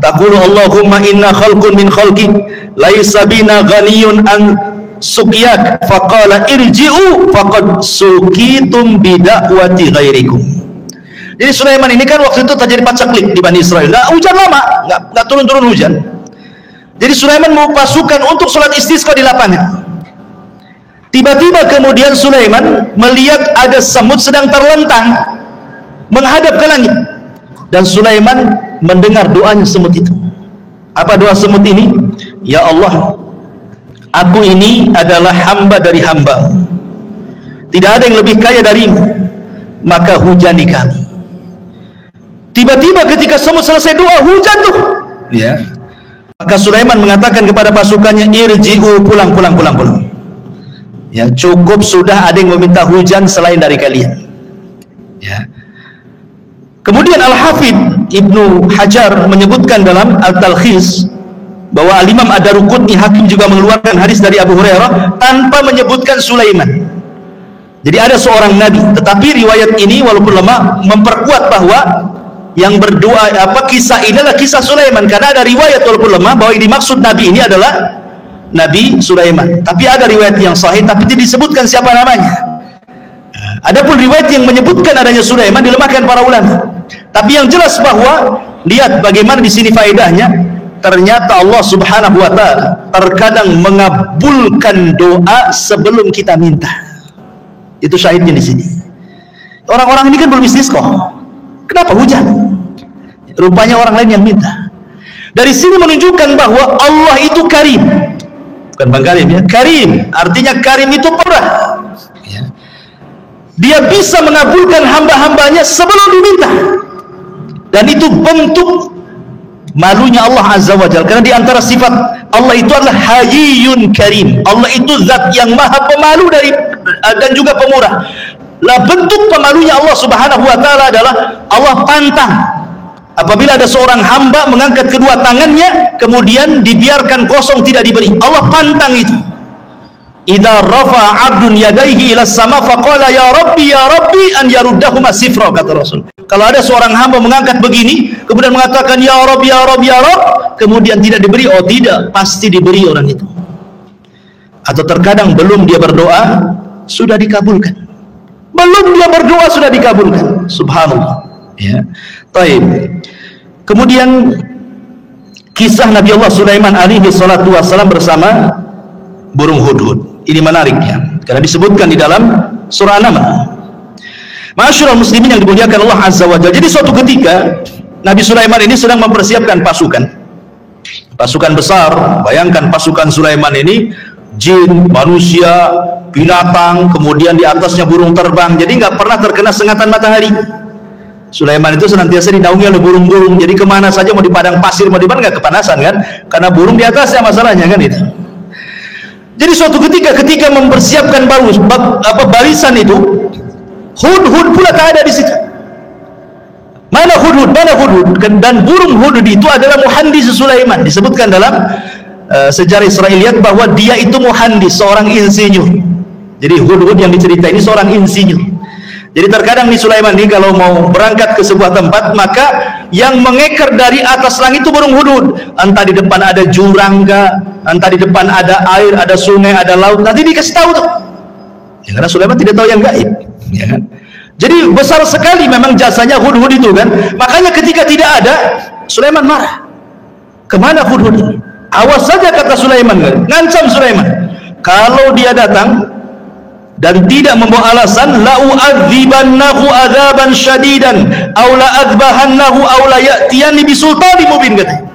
taqulu Allahumma inna khalqun min khalqik laisa bina ghaniyun an suqyak faqala irji'u faqad suqitum bidakwati ghairikum. Jadi Sulaiman ini kan waktu itu terjadi pacaklik di Bani Israel. Nah, hujan lama, nggak turun-turun hujan. Jadi Sulaiman mau pasukan untuk sholat istisqa di lapangan. Tiba-tiba kemudian Sulaiman melihat ada semut sedang terlentang menghadap ke langit. Dan Sulaiman mendengar doanya semut itu. Apa doa semut ini? Ya Allah, aku ini adalah hamba dari hamba. Tidak ada yang lebih kaya darimu, maka hujani kami. Tiba-tiba ketika semut selesai doa, hujan tuh. Ya. Maka Sulaiman mengatakan kepada pasukannya, irji'u, pulang. Ya, cukup sudah, ada yang meminta hujan selain dari kalian. Ya. Kemudian Al-Hafidh Ibnu Hajar menyebutkan dalam Al-Talkhis bahwa Al-Imam Ad-Daruqutni Hakim juga mengeluarkan hadis dari Abu Hurairah tanpa menyebutkan Sulaiman. Jadi ada seorang nabi, tetapi riwayat ini walaupun lemah memperkuat bahwa yang berdoa kisah ini adalah kisah Sulaiman, karena ada riwayat walaupun lemah bahwa yang dimaksud nabi ini adalah Nabi Sulaiman. Tapi ada riwayat yang sahih tapi tidak disebutkan siapa namanya. Adapun riwayat yang menyebutkan adanya Sulaiman dilemahkan para ulama. Tapi yang jelas bahwa lihat bagaimana di sini faedahnya. Ternyata Allah Subhanahu wa taala terkadang mengabulkan doa sebelum kita minta. Itu syahidnya di sini. Orang-orang ini kan belum istisqa. Kenapa hujan? Rupanya orang lain yang minta. Dari sini menunjukkan bahwa Allah itu karim. Bukan Bang Karim ya, karim. Artinya karim itu pemurah. Ya. Dia bisa mengabulkan hamba-hambanya sebelum diminta. Dan itu bentuk malunya Allah Azza wa Jalla. Karena di antara sifat Allah itu adalah Hayyun Karim. Allah itu zat yang maha pemalu dan juga pemurah. Lah bentuk pemalunya Allah Subhanahu wa taala adalah Allah pantang apabila ada seorang hamba mengangkat kedua tangannya kemudian dibiarkan kosong tidak diberi. Allah pantang itu. Idza rafa'a 'abdun yadayhi ila sama faqala ya rabbi an yaruddahuma sifra, kata Rasul. Kalau ada seorang hamba mengangkat begini kemudian mengatakan ya Rabb, kemudian tidak diberi, oh tidak, pasti diberi orang itu. Atau terkadang belum dia berdoa sudah dikabulkan. Belum dia berdoa sudah dikabulkan. Subhanallah. Ya. Taib. Kemudian kisah Nabi Allah Sulaiman alaihi salatu wassalam bersama burung hudhud. Ini menariknya karena disebutkan di dalam surah An-Naml. Ma'asyiral muslimin yang dimuliakan Allah Azza wa Jalla. Jadi suatu ketika Nabi Sulaiman ini sedang mempersiapkan pasukan besar. Bayangkan pasukan Sulaiman ini jin, manusia, binatang, kemudian di atasnya burung terbang. Jadi nggak pernah terkena sengatan matahari. Sulaiman itu senantiasa dinaungi oleh burung-burung. Jadi kemana saja, mau di padang pasir, mau di mana, nggak kepanasan kan? Karena burung di atasnya masalahnya kan itu. Jadi suatu ketika mempersiapkan barisan itu, hudhud pula tak ada di situ. Mana hudhud? Dan burung hudhud itu adalah muhandis Sulaiman. Disebutkan dalam sejarah Israiliyat bahwa dia itu muhandis, seorang insinyur. Jadi hudhud yang diceritain ini seorang insinyur. Jadi terkadang di Sulaiman ini kalau mau berangkat ke sebuah tempat, maka yang mengeker dari atas langit itu burung hudhud. Entah di depan ada jurang kah, entah di depan ada air, ada sungai, ada laut, nanti dikasih tahu tuh. Ya, karena Sulaiman tidak tahu yang gaib. Ya kan? Jadi besar sekali memang jasanya hudhud itu kan. Makanya ketika tidak ada, Sulaiman marah. Kemana hudhud ini? Awas saja, kata Sulaiman kan. Ngancam Sulaiman. Kalau dia datang dan tidak membawa alasan, la u'adzibannahu adzaban syadidan aw la adzbahannahu aw la ya'tiyani bisultanin mubin, katanya.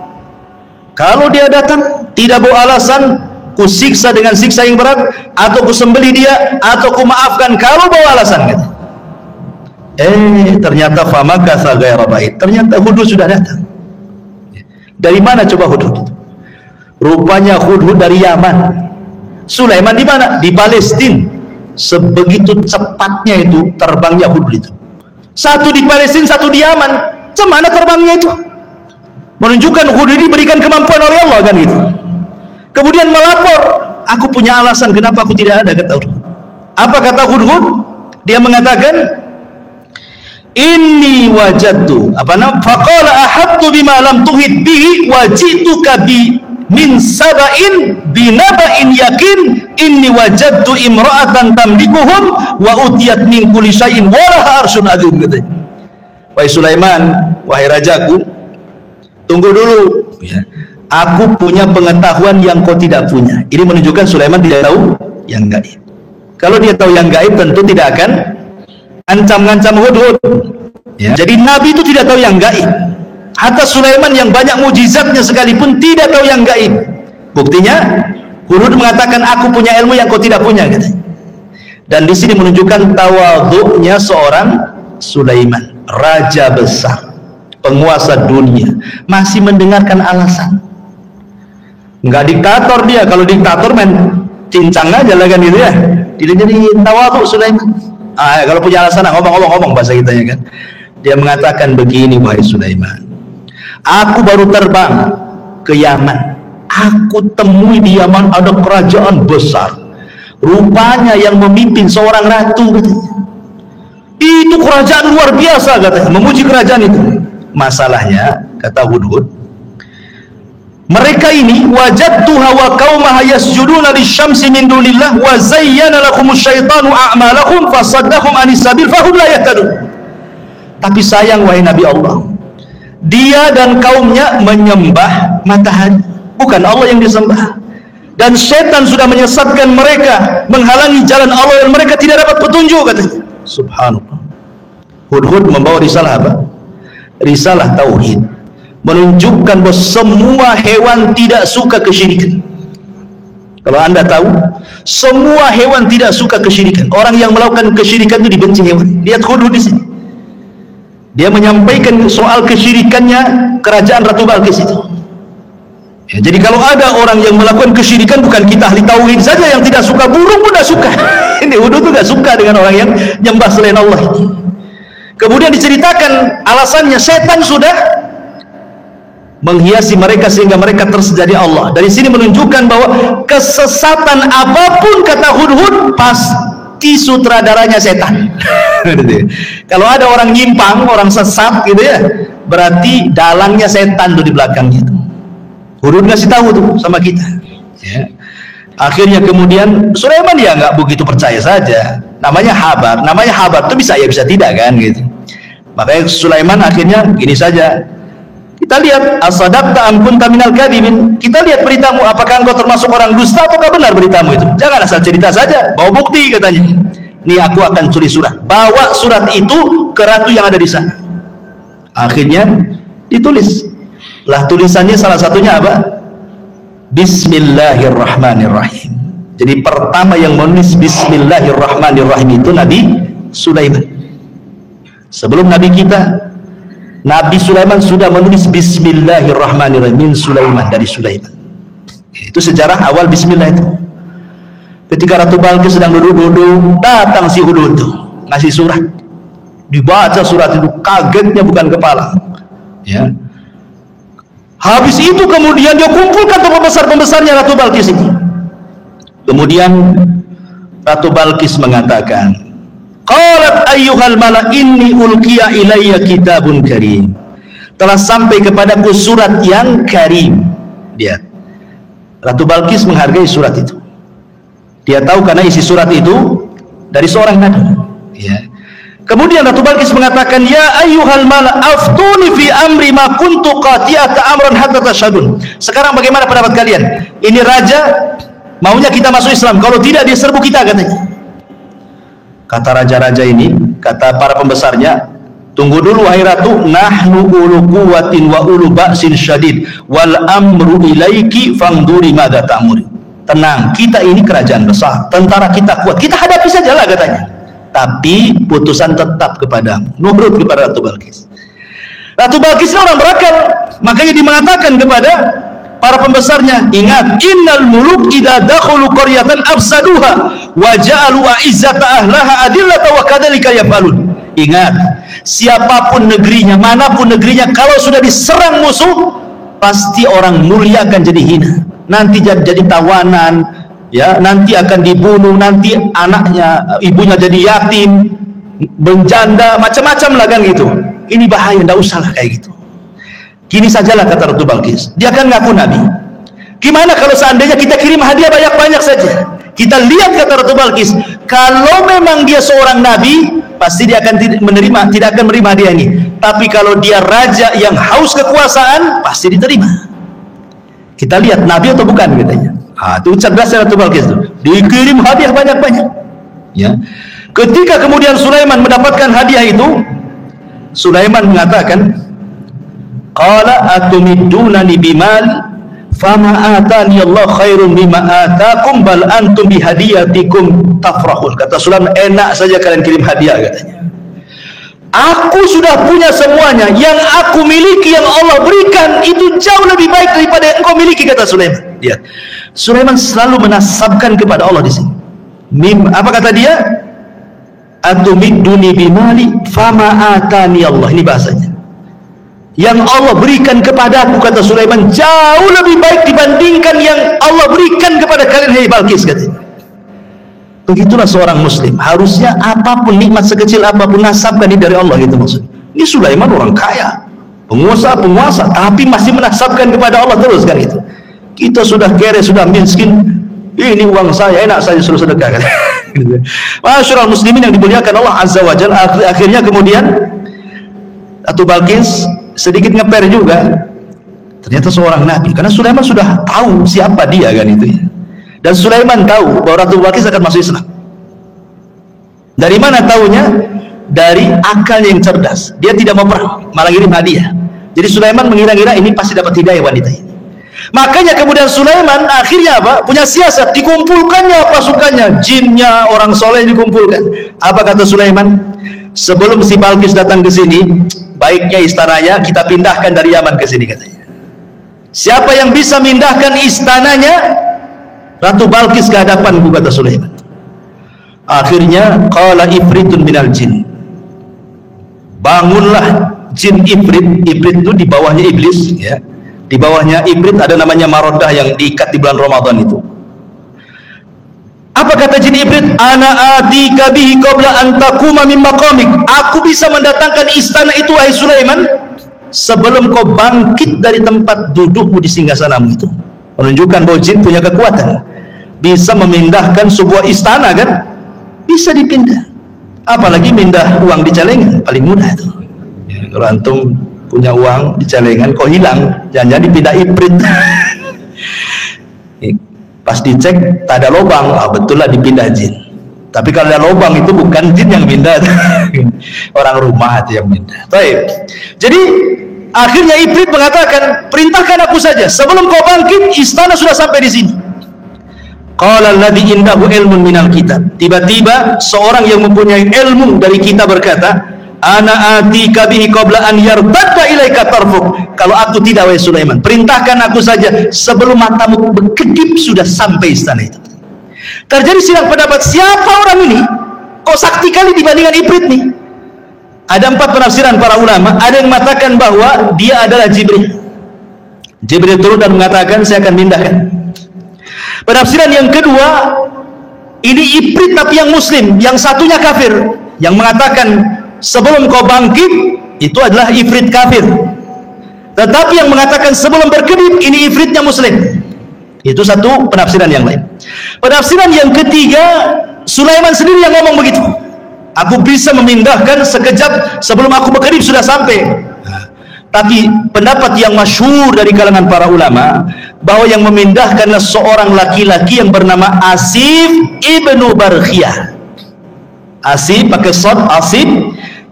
Kalau dia datang tidak bawa alasan, ku siksa dengan siksa yang berat, atau ku sembelih dia, atau ku maafkan kalau bawa alasan, katanya. Ternyata famakatha ghaira ba'id. Ternyata hudhud sudah datang. Dari mana coba hudhud? Rupanya hudhud dari Yaman. Sulaiman di mana? Di Palestina. Sebegitu cepatnya itu terbangnya hudhud itu. Satu di Palestina, satu di Yaman. Cemana terbangnya itu? menunjukkan Hud ini berikan kemampuan oleh Allah kan gitu. Kemudian melapor, aku punya alasan kenapa aku tidak ada, kata Hud. Apa kata Hud? Dia mengatakan, inni wajadtu faqala ahattu bima lam tuhit bihi wajituka bi min saba'in binaba'in yakin inni wajadtu imra'atan tamlikuhum wa utiyat min kulli syai'in wa laha arsyun adzim. Wahai Sulaiman, wahai rajaku, tunggu dulu ya. Aku punya pengetahuan yang kau tidak punya. Ini menunjukkan Sulaiman tidak tahu yang gaib. Kalau dia tahu yang gaib, tentu tidak akan ancam-ancam Hud. Ya. Jadi Nabi itu tidak tahu yang gaib. Hatta Sulaiman yang banyak mujizatnya sekalipun tidak tahu yang gaib. Buktinya Hud mengatakan, aku punya ilmu yang kau tidak punya, katanya. Dan di sini menunjukkan tawadhu'nya seorang Sulaiman, raja besar, penguasa dunia, masih mendengarkan alasan. Enggak diktator dia. Kalau diktator main cincang aja lah kan gitu ya. Tidak jadi tawadhu Sulaiman. Kalau punya alasan ngomong bahasa kita ya kan. Dia mengatakan begini, wahai Sulaiman, aku baru terbang ke Yaman. Aku temui di Yaman ada kerajaan besar. Rupanya yang memimpin seorang ratu, katanya. Itu kerajaan luar biasa, katanya. Memuji kerajaan itu. Masalahnya, kata Hud, mereka ini wajadtuha wa qaumaha yasjuduna lisyamsi min dunillah wa zayyana lakumus syaitanu a'malahum fasaddahum anis sabil fahum la yahtadun. Tapi sayang, wahai Nabi Allah, dia dan kaumnya menyembah matahari, bukan Allah yang disembah. Dan setan sudah menyesatkan mereka, menghalangi jalan Allah, dan mereka tidak dapat petunjuk, katanya. Subhanallah. Hud membawa risalah apa? Risalah tauhid, menunjukkan bahwa semua hewan tidak suka kesyirikan. Kalau anda tahu, semua hewan tidak suka kesyirikan. Orang yang melakukan kesyirikan itu dibenci hewan. Lihat Hud di sini. Dia menyampaikan soal kesyirikannya kerajaan Ratu Balqis itu. Ya, jadi kalau ada orang yang melakukan kesyirikan, bukan kita ahli tauhid saja yang tidak suka, burung pun tidak suka. Ini Hud itu tidak suka dengan orang yang nyembah selain Allah. Kemudian diceritakan alasannya, setan sudah menghiasi mereka sehingga mereka tersedari Allah. Dari sini menunjukkan bahwa kesesatan apapun, kata Hud, pasti sutradaranya setan. Kalau ada orang nyimpang, orang sesat gitu ya, berarti dalangnya setan tuh di belakangnya itu. Hud ngasih tahu tuh sama kita. Ya. Akhirnya kemudian Sulaiman ya nggak begitu percaya saja. Namanya habar tuh bisa ya bisa tidak kan gitu. Makanya Sulaiman akhirnya gini saja. Kita lihat, as-sadaqta am kunta minal kadhibin. Kita lihat beritamu, apakah engkau termasuk orang dusta ataukah benar beritamu itu. Jangan asal cerita saja, bawa bukti, katanya. Ini aku akan tulis surat. Bawa surat itu ke ratu yang ada di sana. Akhirnya ditulis. Lah tulisannya salah satunya apa? Bismillahirrahmanirrahim. Jadi pertama yang menulis Bismillahirrahmanirrahim itu Nabi Sulaiman. Sebelum Nabi kita, Nabi Sulaiman sudah menulis Bismillahirrahmanirrahim min Sulaiman, dari Sulaiman. Itu sejarah awal Bismillah itu. Ketika Ratu Balqis sedang duduk-duduk, datang si Hud itu ngasih surat. Dibaca surat itu, kagetnya bukan kepala. Ya. Habis itu kemudian dia kumpulkan pembesar-pembesarnya Ratu Balqis ini. Kemudian Ratu Balqis mengatakan, qalat ayyuhal mala inni ulqiya ilayya kitabun karim. Telah sampai kepadaku surat yang karim. Lihat, Ratu Balqis menghargai surat itu. Dia tahu karena isi surat itu dari seorang nabi. Ya. Kemudian Ratu Balqis mengatakan, ya ayyuhal mala aftuni fi amri ma kuntu qati'ata amran hatta tashhadun. Sekarang bagaimana pendapat kalian? Ini raja maunya kita masuk Islam, kalau tidak dia serbu kita, katanya. Kata raja-raja ini, kata para pembesarnya, tunggu dulu wahai ratu, nahnu ulu quwwatin wa ulu ba'sin syadid wal amru ilaiki fangduri madza ta'muri. Tenang, kita ini kerajaan besar, tentara kita kuat, kita hadapi sajalah, katanya. Tapi putusan tetap kepadamu, nurut kepada Ratu Balqis. Ratu Balqis orang berakal, makanya dimengatakan kepada para pembesarnya, ingat, innal muluk idza dakhulu qaryatan afsaduha wa ja'alu a'izzata ahlaha adillata wa kadzalika yaf'alun. Ingat, siapapun negerinya, manapun negerinya, kalau sudah diserang musuh, pasti orang mulia akan jadi hina, nanti jadi tawanan, ya, nanti akan dibunuh, nanti anaknya, ibunya jadi yatim, menjanda, macam-macam lah kan gitu. Ini bahaya, tidak usah lah kayak gitu. Gini sajalah kata Ratu Balqis, dia kan ngaku nabi. Gimana kalau seandainya kita kirim hadiah banyak-banyak saja? Kita lihat kata Ratu Balqis, kalau memang dia seorang nabi, pasti dia akan tidak akan menerima hadiah ini. Tapi kalau dia raja yang haus kekuasaan, pasti diterima. Kita lihat nabi atau bukan katanya. Itu cerdas Ratu Balqis itu. Dikirim hadiah banyak-banyak. Ya. Ketika kemudian Sulaiman mendapatkan hadiah itu, Sulaiman mengatakan, qala atumidunani bimal fama atani Allah khairun mimma atakum bal antum bihadiyatikum tafrahun. Kata Sulaiman, enak saja kalian kirim hadiah katanya. Aku sudah punya semuanya, yang aku miliki, yang Allah berikan itu jauh lebih baik daripada yang engkau miliki, kata Sulaiman. Lihat, Sulaiman selalu menasabkan kepada Allah di sini. Apa kata dia? Atumiduni bimali fama atani Allah. Ini bahasanya. Yang Allah berikan kepadaku, kata Sulaiman, jauh lebih baik dibandingkan yang Allah berikan kepada kalian, hai Balqis, katanya. Begitulah seorang muslim, harusnya apapun nikmat sekecil apapun nasabkan ini dari Allah, gitu maksudnya. Ini Sulaiman orang kaya, penguasa, tapi masih menasabkan kepada Allah terus kan itu. Kita sudah kere, sudah miskin, ini uang saya, enak saja suruh sedekah kan. Masyaallah muslimin yang dimuliakan Allah Azza wa Jalla. Akhirnya kemudian Ratu Balqis sedikit ngeper juga, ternyata seorang nabi, karena Sulaiman sudah tahu siapa dia kan itu ya. Dan Sulaiman tahu bahwa Ratu Balqis akan masuk Islam. Dari mana tahunya? Dari akalnya yang cerdas. Dia tidak mau perang, malah ngirim hadiah. Jadi Sulaiman mengira-ngira ini pasti dapat hidayah wanita ini. Makanya kemudian Sulaiman akhirnya apa? Punya siasat, dikumpulkannya pasukannya, jinnya, orang soleh dikumpulkan. Apa kata Sulaiman? Sebelum si Balqis datang ke sini, baiknya istananya kita pindahkan dari Yaman ke sini, katanya. Siapa yang bisa mindahkan istananya Ratu Balqis ke hadapanku, kata Sulaiman. Akhirnya qala ifritun minal jin, bangunlah jin ifrit. Ifrit itu di bawahnya iblis ya. Di bawahnya ifrit ada namanya Marodah yang diikat di bulan Ramadan itu. Apa kata jin ifrit? Ana atika bihi qabla an taquma min maqamik. Aku bisa mendatangkan istana itu, wahai Sulaiman, sebelum kau bangkit dari tempat dudukmu di singgasanamu itu. Menunjukkan bahwa jin punya kekuatan, bisa memindahkan sebuah istana kan, bisa dipindah. Apalagi mindah uang di celengan, paling mudah itu ya. Kalau antum punya uang di celengan kok hilang, jangan-jangan dipindah ifrit. Pas dicek tak ada lubang, betul lah dipindah jin. Tapi kalau ada lubang itu bukan jin yang pindah, orang rumah itu yang pindah. Baik. Jadi akhirnya ifrit mengatakan, perintahkan aku saja, sebelum kau bangkit istana sudah sampai di sini. Qala alladhi indahu ilmun minal kitab. Tiba-tiba seorang yang mempunyai ilmu dari kita berkata, ana atika bihi qabla an yartadda ilaika tarfuk. Kalau aku tidak, wahai Sulaiman, perintahkan aku saja sebelum matamu berkedip sudah sampai istana itu. Terjadi silang pendapat, siapa orang ini kok sakti kali dibandingkan ifrit nih. Ada 4 penafsiran para ulama. Ada yang mengatakan bahwa dia adalah Jibril. Jibril turun dan mengatakan, saya akan pindahkan. Penafsiran yang kedua, ini ifrit tapi yang muslim, yang satunya kafir, yang mengatakan sebelum kau bangkit itu adalah ifrit kafir. Tetapi yang mengatakan sebelum berkedip ini ifritnya muslim. Itu satu penafsiran yang lain. Penafsiran yang ketiga, Sulaiman sendiri yang ngomong begitu. Aku bisa memindahkan sekejap sebelum aku berkedip sudah sampai. Tapi pendapat yang masyhur dari kalangan para ulama bahwa yang memindahkanlah seorang laki-laki yang bernama Asif ibnu Barkhiyah. Asif pakai shad, Asif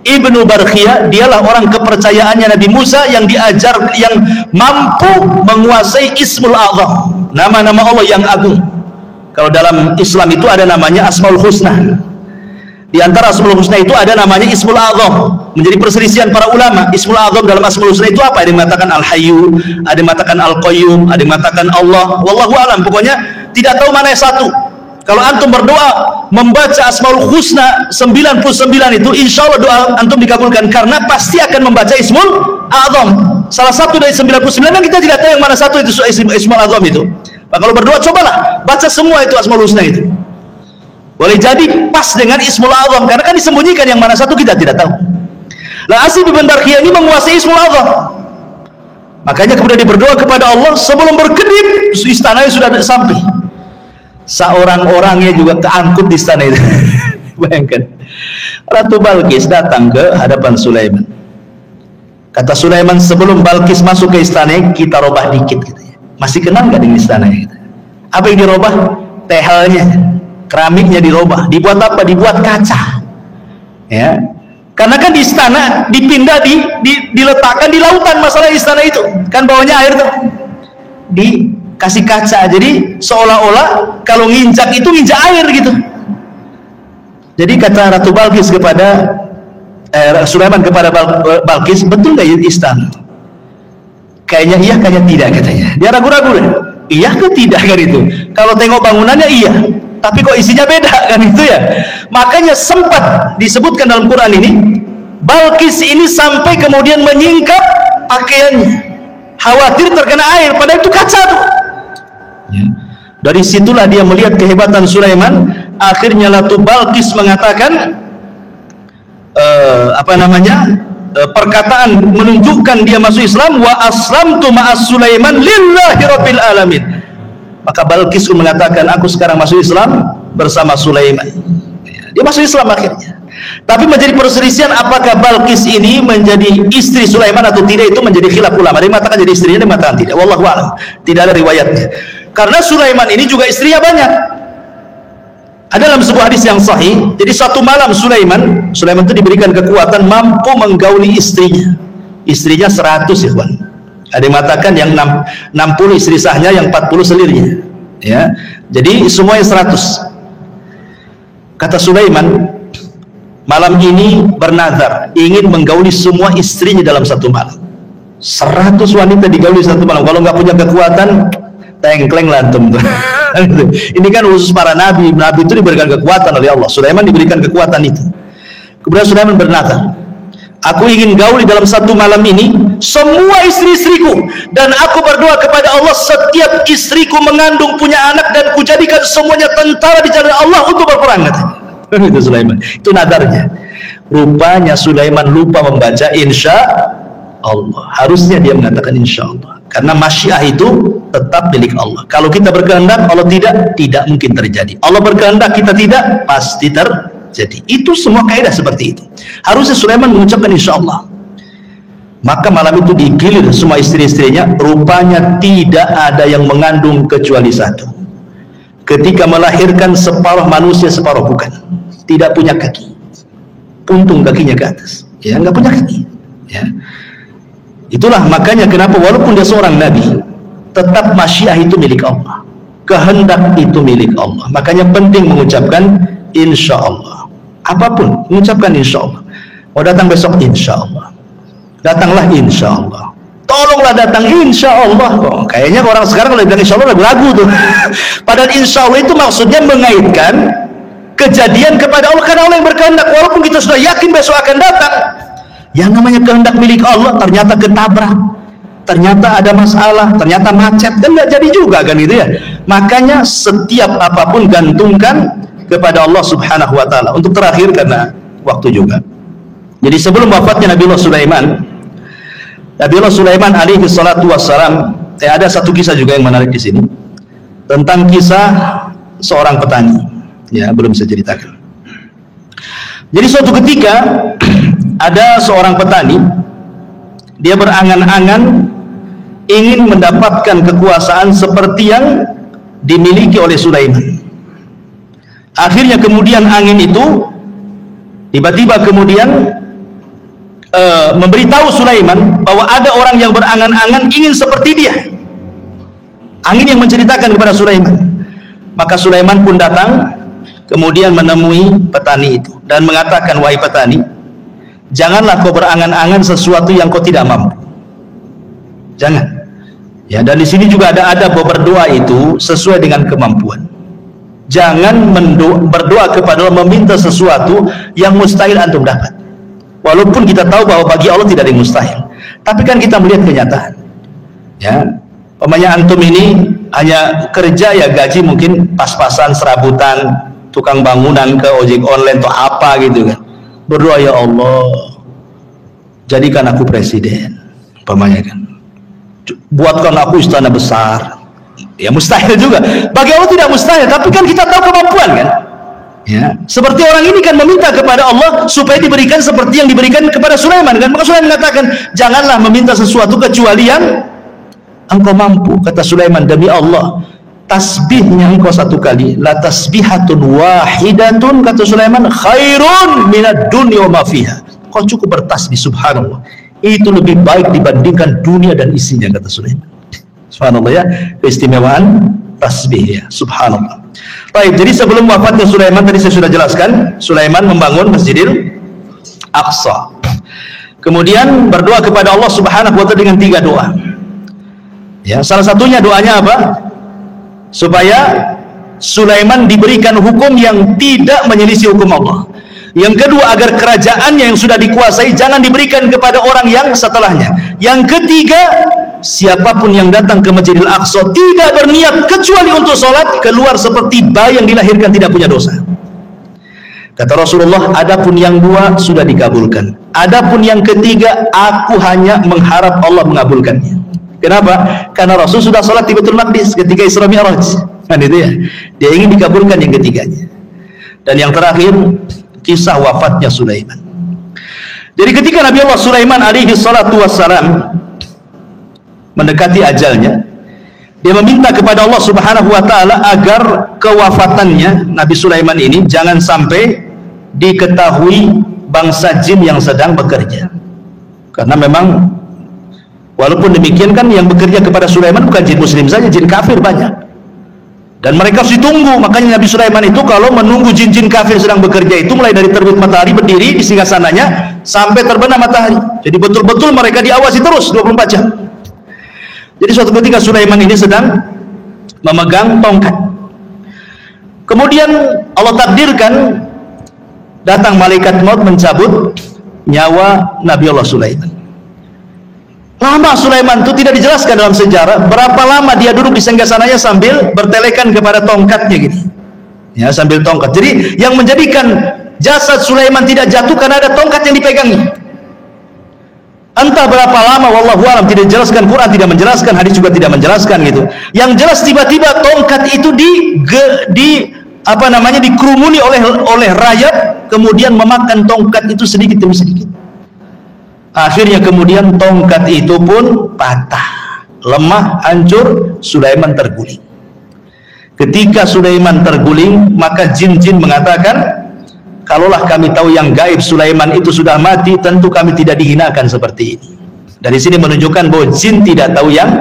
ibnu Barkhiyah, dialah orang kepercayaannya Nabi Musa yang diajar, yang mampu menguasai Ismul A'zam, nama-nama Allah yang agung. Kalau dalam Islam itu ada namanya Asmaul Husna. Di antara Asmaul Husna itu ada namanya Ismul A'zam. Menjadi perselisihan para ulama, Ismul A'zam dalam Asmaul Husna itu apa? Ada yang mengatakan Al-Hayyu, ada yang mengatakan Al-Qayyum, ada yang mengatakan Allah. Wallahu a'lam. Pokoknya tidak tahu mana yang satu. Kalau antum berdoa membaca Asmaul Husna 99 itu, insya Allah doa antum dikabulkan, karena pasti akan membaca Ismul A'zam. Salah satu dari 99 kan kita tidak tahu yang mana satu itu Ismul A'zam itu. Nah, kalau berdoa cobalah baca semua itu Asmaul Husna itu. Boleh jadi pas dengan Ismul A'zam, karena kan disembunyikan yang mana satu kita tidak tahu. Nah, Asy bin Barqiyah ini menguasai Ismul A'zam. Makanya kemudian dia berdoa kepada Allah, sebelum berkedip istananya sudah sampai. Seorang-orangnya juga keangkut di istana itu. Bayangkan, Ratu Balkis datang ke hadapan Sulaiman. Kata Sulaiman, sebelum Balkis masuk ke istana, kita robah dikit katanya. Masih kenal gak dengan istananya? Gitu. Apa yang dirobah? Tehelnya, keramiknya dirobah. Dibuat apa? Dibuat kaca. Ya, karena kan di istana dipindah, diletakkan di lautan, masalah istana itu kan bawahnya air tuh, dikasih kaca, jadi seolah-olah kalau nginjak itu nginjak air gitu. Jadi kata Ratu Balkis kepada Sulaiman kepada Balkis, betul nggak istana? Kayaknya iya, kayaknya tidak katanya. Dia ragu-ragu, iya ke tidak kan itu. Kalau tengok bangunannya iya, tapi kok isinya beda kan itu ya. Makanya sempat disebutkan dalam Quran ini, Balkis ini sampai kemudian menyingkap pakaiannya, khawatir terkena air, padahal itu kaca tuh. Ya. Dari situlah dia melihat kehebatan Sulaiman. Akhirnya Ratu Balkis mengatakan perkataan menunjukkan dia masuk Islam, wa aslamtu ma'as Sulaiman lillahi rabbil alamin. Maka Balkis mengatakan, aku sekarang masuk Islam bersama Sulaiman. Dia masuk Islam akhirnya. Tapi menjadi perselisihan apakah Balkis ini menjadi istri Sulaiman atau tidak, itu menjadi khilaf ulama. Dia mengatakan jadi istrinya, dia mengatakan tidak. Wallahu a'lam. Tidak ada riwayatnya. Karena Sulaiman ini juga istrinya banyak. Ada dalam sebuah hadis yang sahih, jadi satu malam Sulaiman itu diberikan kekuatan mampu menggauli istrinya. Istrinya 100 ya kawan. Ada yang mengatakan yang 60 istri sahnya, yang 40 selirnya. Ya. Jadi semuanya 100. Kata Sulaiman, malam ini bernazar ingin menggauli semua istrinya dalam satu malam. 100 wanita digauli satu malam. Kalau nggak punya kekuatan, tengkleng lantum tuh. Ini kan khusus para nabi. Nabi itu diberikan kekuatan oleh Allah. Sulaiman diberikan kekuatan itu. Kemudian Sulaiman bernazar, aku ingin gauli dalam satu malam ini semua istri-istriku, dan aku berdoa kepada Allah, setiap istriku mengandung punya anak, dan kujadikan semuanya tentara di jalan Allah untuk berperang. Itu Sulaiman, itu nadarnya. Rupanya Sulaiman lupa membaca insya Allah. Harusnya dia mengatakan insya Allah, karena masyiah itu tetap milik Allah. Kalau kita berkehendak, Allah tidak mungkin terjadi. Allah berkehendak, kita tidak, pasti terjadi. Itu semua kaidah seperti itu. Harusnya Sulaiman mengucapkan insya Allah. Maka malam itu digilir semua istri-istrinya. Rupanya tidak ada yang mengandung kecuali satu. Ketika melahirkan, separuh manusia separuh bukan. Tidak punya kaki, puntung kakinya ke atas, ya, nggak punya kaki. Ya. Itulah makanya kenapa walaupun dia seorang nabi, tetap masyiah itu milik Allah, kehendak itu milik Allah. Makanya penting mengucapkan insya Allah. Apapun mengucapkan insya Allah. Mau datang besok insya Allah, datanglah insya Allah. Tolonglah datang insya Allah. Kok kayaknya orang sekarang kalau bilang insya Allah ragu-ragu tuh. Padahal insya Allah itu maksudnya mengaitkan kejadian kepada Allah, karena Allah yang berkehendak. Walaupun kita sudah yakin besok akan datang, yang namanya kehendak milik Allah ternyata ketabrak, ternyata ada masalah, ternyata macet, dan nggak jadi juga kan gitu ya. Makanya setiap apapun gantungkan kepada Allah Subhanahu wa ta'ala. Untuk terakhir karena waktu juga, jadi sebelum wafatnya Nabiullah Sulaiman alaihi salatu wassalam, ada satu kisah juga yang menarik di sini, tentang kisah seorang petani. Ya, belum saya ceritakan. Jadi suatu ketika ada seorang petani, dia berangan-angan ingin mendapatkan kekuasaan seperti yang dimiliki oleh Sulaiman. Akhirnya kemudian angin itu tiba-tiba kemudian memberitahu Sulaiman bahwa ada orang yang berangan-angan ingin seperti dia. Angin yang menceritakan kepada Sulaiman. Maka Sulaiman pun datang, kemudian menemui petani itu dan mengatakan, wahai petani, janganlah kau berangan-angan sesuatu yang kau tidak mampu. Jangan. Ya, dan di sini juga ada adab berdoa itu sesuai dengan kemampuan. Jangan berdoa kepada Allah meminta sesuatu yang mustahil antum dapat. Walaupun kita tahu bahwa bagi Allah tidak ada yang mustahil, tapi kan kita melihat kenyataan. Ya, umpamanya antum ini hanya kerja ya gaji mungkin pas-pasan, serabutan, tukang bangunan ke ojek online atau apa gitu kan. Berdoa, ya Allah, jadikan aku presiden, umpamanya kan. Buatkan aku istana besar. Ya mustahil juga. Bagi Allah tidak mustahil, tapi kan kita tahu kemampuan kan. Ya, seperti orang ini kan meminta kepada Allah supaya diberikan seperti yang diberikan kepada Sulaiman kan. Maka Sulaiman mengatakan, janganlah meminta sesuatu kecuali yang engkau mampu. Kata Sulaiman, demi Allah, tasbihnya engkau satu kali, la tasbihatun wahidatun, kata Sulaiman, khairun minad dunya wa ma fiha. Kau cukup bertasbih, subhanallah, itu lebih baik dibandingkan dunia dan isinya, kata Sulaiman. Subhanallah ya, keistimewaan tasbih ya, subhanallah. Baik, jadi sebelum wafatnya Sulaiman, tadi saya sudah jelaskan, Sulaiman membangun Masjidil Aqsa. Kemudian berdoa kepada Allah Subhanahu wa taala dengan 3 doa. Ya, salah satunya doanya apa? Supaya Sulaiman diberikan hukum yang tidak menyelisih hukum Allah. Yang kedua, agar kerajaannya yang sudah dikuasai jangan diberikan kepada orang yang setelahnya. Yang ketiga, siapapun yang datang ke Masjidil Aqsa tidak berniat kecuali untuk sholat, keluar seperti bayi yang dilahirkan tidak punya dosa. Kata Rasulullah, adapun yang 2 sudah dikabulkan, adapun yang ketiga aku hanya mengharap Allah mengabulkannya. Kenapa? Karena Rasul sudah sholat di Baitul Maqdis ketika Isra Mi'raj kan, itu ya, dia ingin dikabulkan yang ketiganya. Dan yang terakhir, kisah wafatnya Sulaiman. Jadi ketika Nabi Allah Sulaiman alaihi salatu wassalam mendekati ajalnya, dia meminta kepada Allah Subhanahu wa taala agar kewafatannya Nabi Sulaiman ini jangan sampai diketahui bangsa jin yang sedang bekerja. Karena memang walaupun demikian kan yang bekerja kepada Sulaiman bukan jin muslim saja, jin kafir banyak. Dan mereka harus ditunggu. Makanya Nabi Sulaiman itu kalau menunggu jin-jin kafir sedang bekerja itu mulai dari terbit matahari berdiri di singgasananya sampai terbenam matahari. Jadi betul-betul mereka diawasi terus 24 jam. Jadi suatu ketika Sulaiman ini sedang memegang tongkat. Kemudian Allah takdirkan datang malaikat maut mencabut nyawa Nabi Allah Sulaiman. Lama Sulaiman itu tidak dijelaskan dalam sejarah berapa lama dia duduk di singgasananya sambil bertelekan kepada tongkatnya gini. Ya, sambil tongkat. Jadi yang menjadikan jasad Sulaiman tidak jatuh karena ada tongkat yang dipegangnya. Entah berapa lama, wallahu alam, tidak dijelaskan, Quran tidak menjelaskan, hadis juga tidak menjelaskan gitu. Yang jelas tiba-tiba tongkat itu dikerumuni oleh rayap, kemudian memakan tongkat itu sedikit demi sedikit. Akhirnya kemudian tongkat itu pun patah, lemah, hancur, Sulaiman terguling. Ketika Sulaiman terguling, maka jin-jin mengatakan, kalaulah kami tahu yang gaib Sulaiman itu sudah mati, tentu kami tidak dihinakan seperti ini. Dari sini menunjukkan bahwa jin tidak tahu yang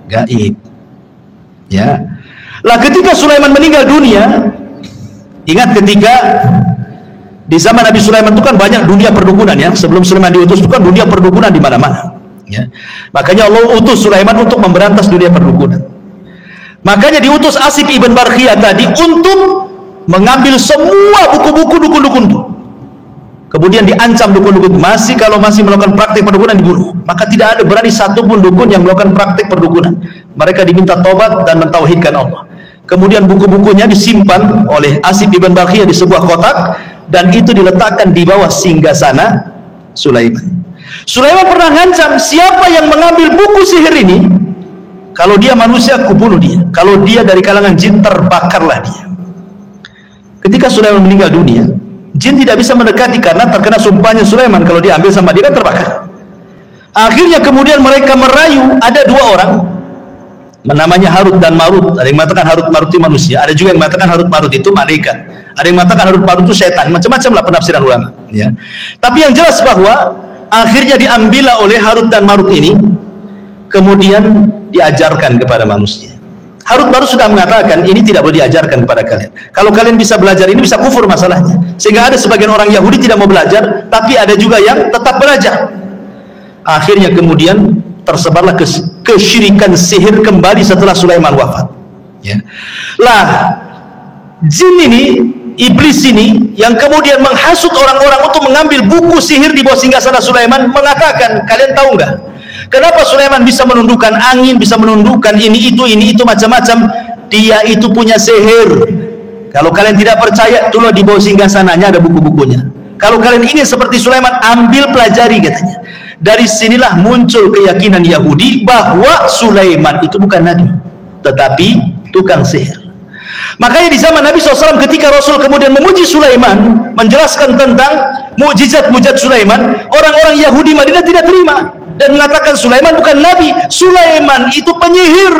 gaib. Ya. Lah ketika Sulaiman meninggal dunia, ingat ketika di zaman Nabi Sulaiman itu kan banyak dunia perdukunan ya. Sebelum Sulaiman diutus itu kan dunia perdukunan di mana-mana. Ya. Makanya Allah utus Sulaiman untuk memberantas dunia perdukunan. Makanya diutus Asif ibn Barkhiyah tadi untuk mengambil semua buku-buku dukun-dukun itu. Kemudian diancam dukun-dukun, kalau masih melakukan praktik perdukunan dibunuh. Maka tidak ada berani satupun dukun yang melakukan praktik perdukunan. Mereka diminta tobat dan mentauhidkan Allah. Kemudian buku-bukunya disimpan oleh Asif ibn Barkhiyah di sebuah kotak, dan itu diletakkan di bawah singgasana Sulaiman. Sulaiman pernah ngancam, siapa yang mengambil buku sihir ini, kalau dia manusia aku bunuh dia, kalau dia dari kalangan jin terbakarlah dia. Ketika Sulaiman meninggal dunia, jin tidak bisa mendekati karena terkena sumpahnya Sulaiman, kalau diambil sama dia kan terbakar. Akhirnya kemudian mereka merayu, ada 2 orang namanya Harut dan Marut. Ada yang mengatakan Harut Marut itu manusia, ada juga yang mengatakan Harut Marut itu malaikat, ada yang mengatakan Harut Marut itu setan, macam-macam lah penafsiran ulama ya. Tapi yang jelas bahwa akhirnya diambillah oleh Harut dan Marut ini, kemudian diajarkan kepada manusia. Harut Marut sudah mengatakan ini tidak boleh diajarkan kepada kalian, kalau kalian bisa belajar ini bisa kufur masalahnya. Sehingga ada sebagian orang Yahudi tidak mau belajar, tapi ada juga yang tetap belajar. Akhirnya kemudian tersebarlah kesyirikan sihir kembali setelah Sulaiman wafat ya. Lah jin ini, iblis ini yang kemudian menghasut orang-orang untuk mengambil buku sihir di bawah singgasana Sulaiman, mengatakan, kalian tahu nggak kenapa Sulaiman bisa menundukkan angin, bisa menundukkan ini itu macam-macam? Dia itu punya sihir. Kalau kalian tidak percaya, tolong di bawah singgasananya ada buku-bukunya. Kalau kalian ingin seperti Sulaiman, ambil pelajari, katanya. Dari sinilah muncul keyakinan Yahudi bahwa Sulaiman itu bukan nabi, tetapi tukang sihir. Makanya di zaman Nabi SAW ketika Rasul kemudian memuji Sulaiman, menjelaskan tentang mukjizat-mukjizat Sulaiman, orang-orang Yahudi Madinah tidak terima dan mengatakan Sulaiman bukan nabi, Sulaiman itu penyihir.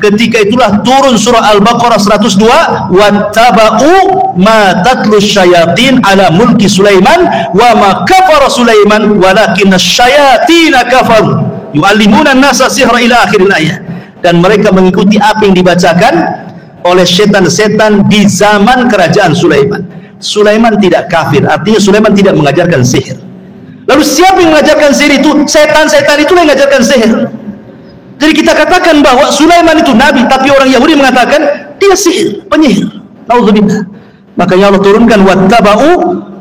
Ketika itulah turun surah Al-Baqarah 102, wattaba'u ma tatlu syayatin ala mulki Sulaiman wa ma kafara Sulaiman walakinna syayatina kafaru yu'allimuna an-nasa sihra ila akhir ayat. Dan mereka mengikuti apa yang dibacakan oleh setan-setan di zaman kerajaan Sulaiman. Sulaiman tidak kafir, artinya Sulaiman tidak mengajarkan sihir. Lalu siapa yang mengajarkan sihir itu? Setan-setan itu yang mengajarkan sihir. Jadi kita katakan bahwa Sulaiman itu nabi, tapi orang Yahudi mengatakan dia sihir, penyihir. Nauzubillah. Makanya Allah turunkan wattaba'u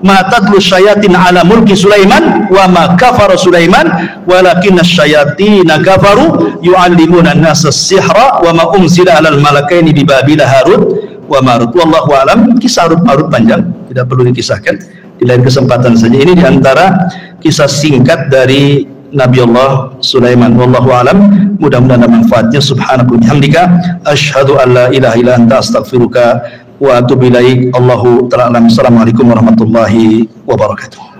ma tatlu syayatin ala mulki Sulaiman wa ma kafara Sulaiman walakinna syayatina kafaru yu'allimuna an-nasa sihra wa ma unzila 'alal malakaini bi Babila Harut wa Marut. Wallahu a'lam. Kisah Harut Marut panjang, tidak perlu dikisahkan, di lain kesempatan saja. Ini diantara kisah singkat dari Nabi Allah Sulaiman. Wallahu a'lam. Mudah-mudahan ada manfaatnya. Subhanallahi bihamdika asyhadu an la ilaha illa anta astaghfiruka wa atubu ilaik. Allahu ta'ala alam. Assalamualaikum warahmatullahi wabarakatuh.